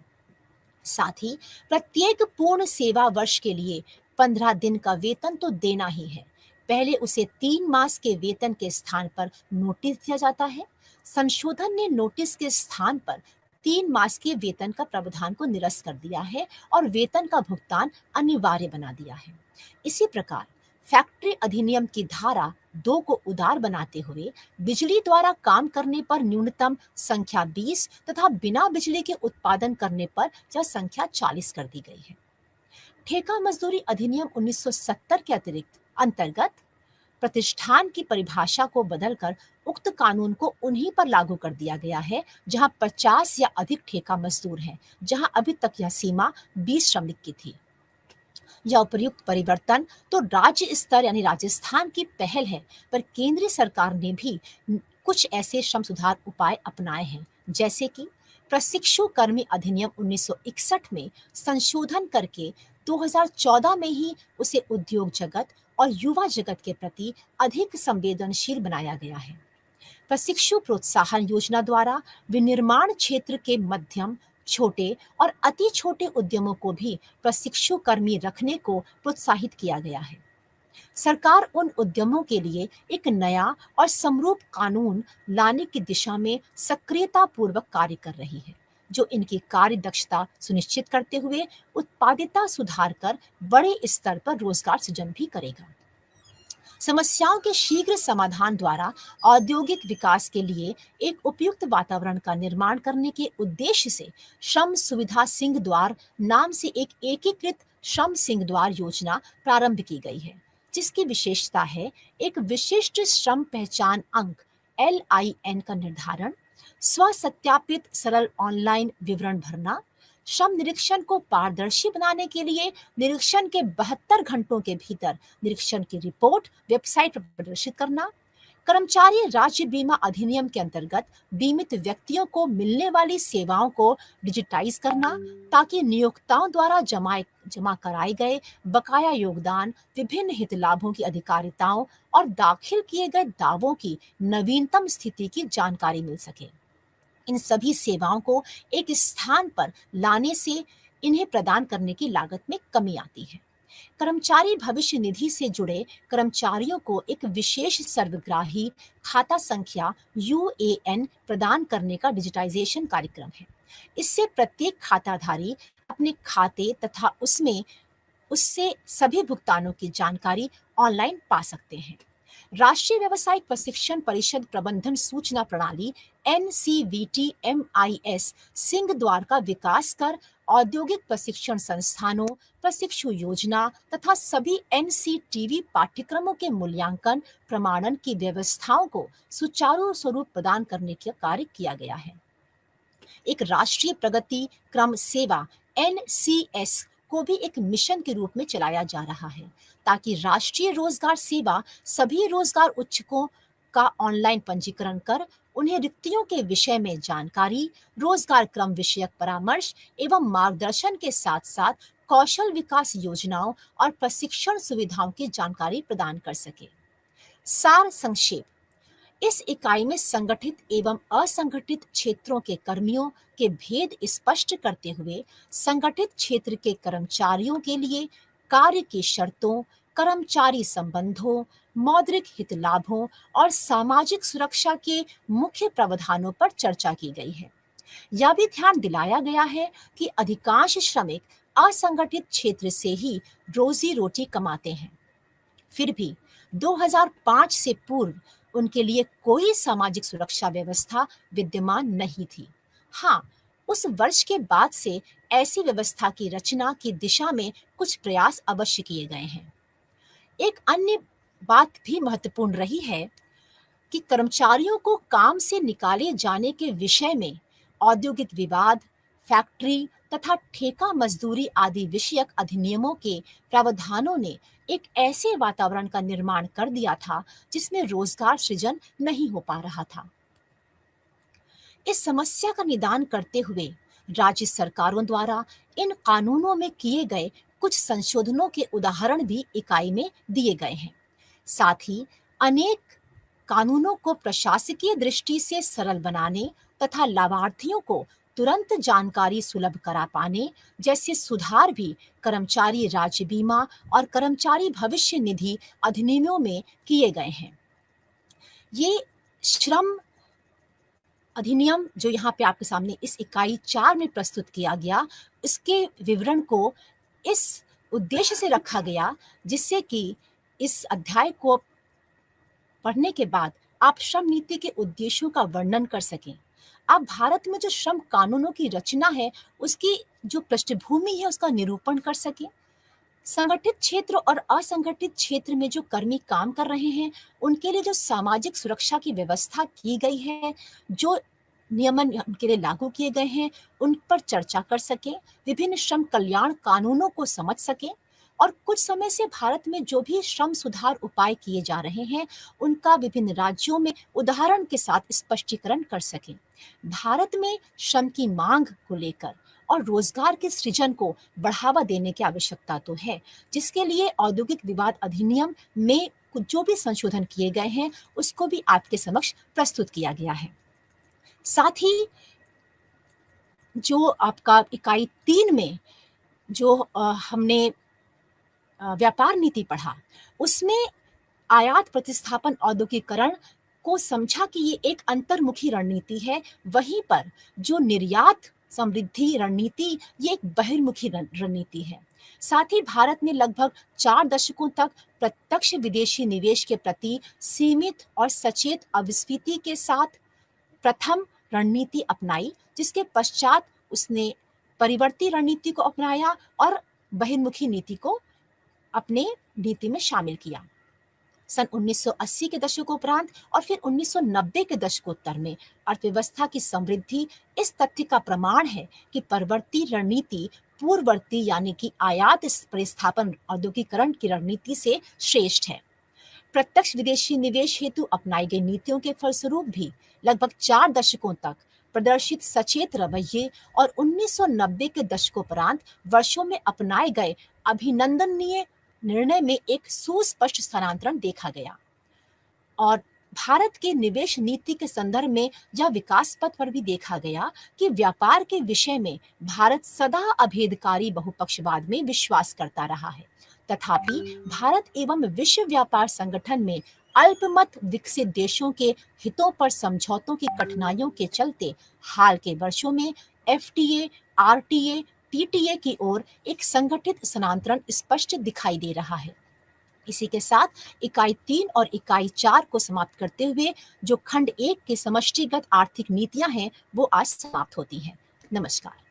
साथ ही प्रत्येक पूर्ण सेवा वर्ष के लिए 15 दिन का वेतन तो देना ही है। पहले उसे 3 मास के वेतन के स्थान पर नोटिस दिया जाता है। संशोधन ने नोटिस के स्थान पर 3 मास के वेतन का प्रावधान को निरस्त कर दिया है और वेतन का भुगतान अनिवार्य बना दिया है। इसी प्रकार फैक्ट्री अधिनियम की धारा 2 को उदार बनाते हुए बिजली द्वारा काम करने पर न्यूनतम संख्या 20 तथा बिना बिजली के उत्पादन करने पर यह संख्या 40 कर दी गई है। ठेका मजदूरी अधिनियम 1970 के अतिरिक्त अंतर्गत प्रतिष्ठान की परिभाषा को बदलकर उक्त कानून को उन्हीं पर लागू कर दिया गया है जहां 50 या अधिक ठेका मजदूर हैं, जहां अभी तक यह सीमा 20 श्रमिक की थी। यह उपयुक्त परिवर्तन तो राज्य स्तर यानी राजस्थान की पहल है, पर केंद्रीय सरकार ने भी कुछ ऐसे श्रम सुधार उपाय अपनाए हैं, जैसे कि प्रशिक्षु कर्मी अधिनियम 1961 में संशोधन करके 2014 में ही उसे उद्योग जगत और युवा जगत के प्रति अधिक संवेदनशील बनाया गया है। प्रशिक्षु प्रोत्साहन योजना द्वारा विनिर्माण क्षेत्र के मध्यम, छोटे और अति छोटे उद्यमों को भी प्रशिक्षु कर्मी रखने को प्रोत्साहित किया गया है। सरकार उन उद्यमों के लिए एक नया और समरूप कानून लाने की दिशा में सक्रियता पूर्वक कार्य कर रही है, जो इनकी कार्य दक्षता सुनिश्चित करते हुए उत्पादकता सुधार कर बड़े स्तर पर रोजगार सृजन भी करेगा। समस्याओं के शीघ्र समाधान द्वारा औद्योगिक विकास के लिए एक उपयुक्त वातावरण का निर्माण करने के उद्देश्य से श्रम सुविधा सिंह द्वार नाम से एक एकीकृत श्रम सिंह द्वार योजना प्रारंभ की गई है, जिसकी विशेषता है एक विशिष्ट श्रम पहचान अंक LIN का निर्धारण, स्व सत्यापित सरल ऑनलाइन विवरण भरना, श्रम निरीक्षण को पारदर्शी बनाने के लिए निरीक्षण के 72 घंटों के भीतर निरीक्षण की रिपोर्ट वेबसाइट पर प्रदर्शित करना, कर्मचारी राज्य बीमा अधिनियम के अंतर्गत बीमित व्यक्तियों को मिलने वाली सेवाओं को डिजिटाइज करना, ताकि नियोक्ताओं द्वारा जमा कराए गए बकाया योगदान, विभिन्न हित लाभों की अधिकारिताओं और दाखिल किए गए दावों की नवीनतम स्थिति की जानकारी मिल सके। इन सभी सेवाओं को एक स्थान पर लाने से इन्हें प्रदान करने की लागत में कमी आती है। कर्मचारी भविष्य निधि से जुड़े कर्मचारियों को एक विशेष सर्वग्राही खाता संख्या UAN प्रदान करने का डिजिटाइजेशन कार्यक्रम है। इससे प्रत्येक खाताधारी अपने खाते तथा उसमें उससे सभी भुगतानों की जानकारी ऑनलाइन पा सकते हैं। राष्ट्रीय व्यावसायिक प्रशिक्षण परिषद प्रबंधन सूचना प्रणाली NCVT-MIS सिंह द्वार का विकास कर औद्योगिक प्रशिक्षण संस्थानों, प्रशिक्षु योजना तथा सभी NCTV पाठ्यक्रमों के मूल्यांकन प्रमाणन की व्यवस्थाओं को सुचारू स्वरूप प्रदान करने का कार्य किया गया है। एक राष्ट्रीय प्रगति क्रम सेवा NCS को भी एक मिशन के रूप में चलाया जा रहा है, ताकि राष्ट्रीय रोजगार सेवा सभी रोजगार इच्छुकों का ऑनलाइन पंजीकरण कर उन्हें रिक्तियों के विषय में जानकारी, रोजगार क्रम विषयक परामर्श एवं मार्गदर्शन के साथ साथ कौशल विकास योजनाओं और प्रशिक्षण सुविधाओं की जानकारी प्रदान कर सके। सार संक्षेप, इस इकाई में संगठित एवं असंगठित क्षेत्रों के कर्मियों के भेद स्पष्ट करते हुए संगठित क्षेत्र के कर्मचारियों के लिए कार्य की शर्तों, कर्मचारी संबंधों, मौद्रिक हित लाभों और सामाजिक सुरक्षा के मुख्य प्रावधानों पर चर्चा की गई है। यह भी ध्यान दिलाया गया है कि अधिकांश श्रमिक असंगठित क्षेत्र से ही रोजी रोटी कमाते हैं। फिर भी 2005 से पूर्व उनके लिए कोई सामाजिक सुरक्षा व्यवस्था विद्यमान नहीं थी। हाँ, उस वर्ष के बाद से ऐसी व्यवस्था की रचना की दिशा में कुछ प्रयास अवश्य किए गए हैं। एक अन्य बात भी महत्वपूर्ण रही है कि कर्मचारियों को काम से निकाले जाने के विषय में औद्योगिक विवाद, फैक्ट्री तथा ठेका मजदूरी आदि विषयक अधिनियमों के प्रावधानों ने एक ऐसे वातावरण का निर्माण कर दिया था जिसमें रोजगार सृजन नहीं हो पा रहा था। इस समस्या का निदान करते हुए राज्य सरकारों द्वारा इन कानूनों में किए गए कुछ संशोधनों के उदाहरण भी इकाई में दिए गए हैं। साथ ही अनेक कानूनों को प्रशासकीय दृष्टि से सरल बनाने तथा लाभार्थियों को तुरंत जानकारी सुलभ करा पाने जैसे सुधार भी कर्मचारी राज्य बीमा और कर्मचारी भविष्य निधि अधिनियमों में किए गए हैं। ये श्रम अधिनियम जो यहाँ पे आपके सामने इस इकाई 4 में प्रस्तुत किया गया, इसके विवरण को इस उद्देश्य से रखा गया जिससे कि इस अध्याय को पढ़ने के बाद आप श्रम नीति के उद्देश्यों का वर्णन कर सकें। आप भारत में जो श्रम कानूनों की रचना है, उसकी जो पृष्ठभूमि है उसका निरूपण कर सकें। संगठित क्षेत्र और असंगठित क्षेत्र में जो कर्मी काम कर रहे हैं, उनके लिए जो सामाजिक सुरक्षा की व्यवस्था की गई है, जो नियमन उनके लिए लागू किए गए हैं, उन पर चर्चा कर सकें, विभिन्न श्रम कल्याण कानूनों को समझ सकें और कुछ समय से भारत में जो भी श्रम सुधार उपाय किए जा रहे हैं, उनका विभिन्न राज्यों में उदाहरण के साथ स्पष्टीकरण कर सकें। भारत में श्रम की मांग को लेकर और रोजगार के सृजन को बढ़ावा देने की आवश्यकता तो है, जिसके लिए औद्योगिक विवाद अधिनियम में जो भी संशोधन किए गए हैं, उसको भी आपके समक्ष प्रस्तुत किया गया है। साथ ही जो आपका इकाई 3 में जो हमने व्यापार नीति पढ़ा, उसमें आयात प्रतिस्थापन औद्योगिकरण को समझा कि ये एक अंतर्मुखी रणनीति है, वहीं पर जो निर्यात समृद्धि रणनीति ये एक बहिर्मुखी रणनीति है। साथ ही भारत ने लगभग 4 दशकों तक प्रत्यक्ष विदेशी निवेश के प्रति सीमित और सचेत अविस्फीति के साथ प्रथम रणनीति अपनाई, जिसके पश्चात उसने परिवर्ती रणनीति को अपनाया और बहिर्मुखी नीति को अपने नीति में शामिल किया। सन 1980 के दशक उपरांत और फिर 1990 के दशकोत्तर में अर्थव्यवस्था की समृद्धि इस तथ्य का प्रमाण है कि परवर्ती रणनीति पूर्ववर्ती यानी कि आयात प्रतिस्थापन औद्योगिकरण की रणनीति से श्रेष्ठ है। प्रत्यक्ष विदेशी निवेश हेतु अपनाई गई नीतियों के फलस्वरूप भी लगभग 4 दशकों तक प्रदर्शित सचेत रवैये और 1990 के दशकोपरांत वर्षों में अपनाए गए अभिनंदनीय निर्णय में एक सुस्पष्ट स्थानांतरण देखा गया और भारत के निवेश नीति के संदर्भ में यह विकास पथ पर भी देखा गया कि व्यापार के विषय में भारत सदा अभेदकारी बहुपक्षवाद में विश्वास करता रहा है। तथापि भारत एवं विश्व व्यापार संगठन में अल्पमत विकसित देशों के हितों पर समझौतों की कठिनाइयों के चलते हाल के वर्षों में FTA, RTA पीटीए की ओर एक संगठित स्थानांतरण स्पष्ट दिखाई दे रहा है। इसी के साथ इकाई 3 और इकाई 4 को समाप्त करते हुए जो खंड 1 की समष्टिगत आर्थिक नीतियां हैं वो आज समाप्त होती हैं। नमस्कार।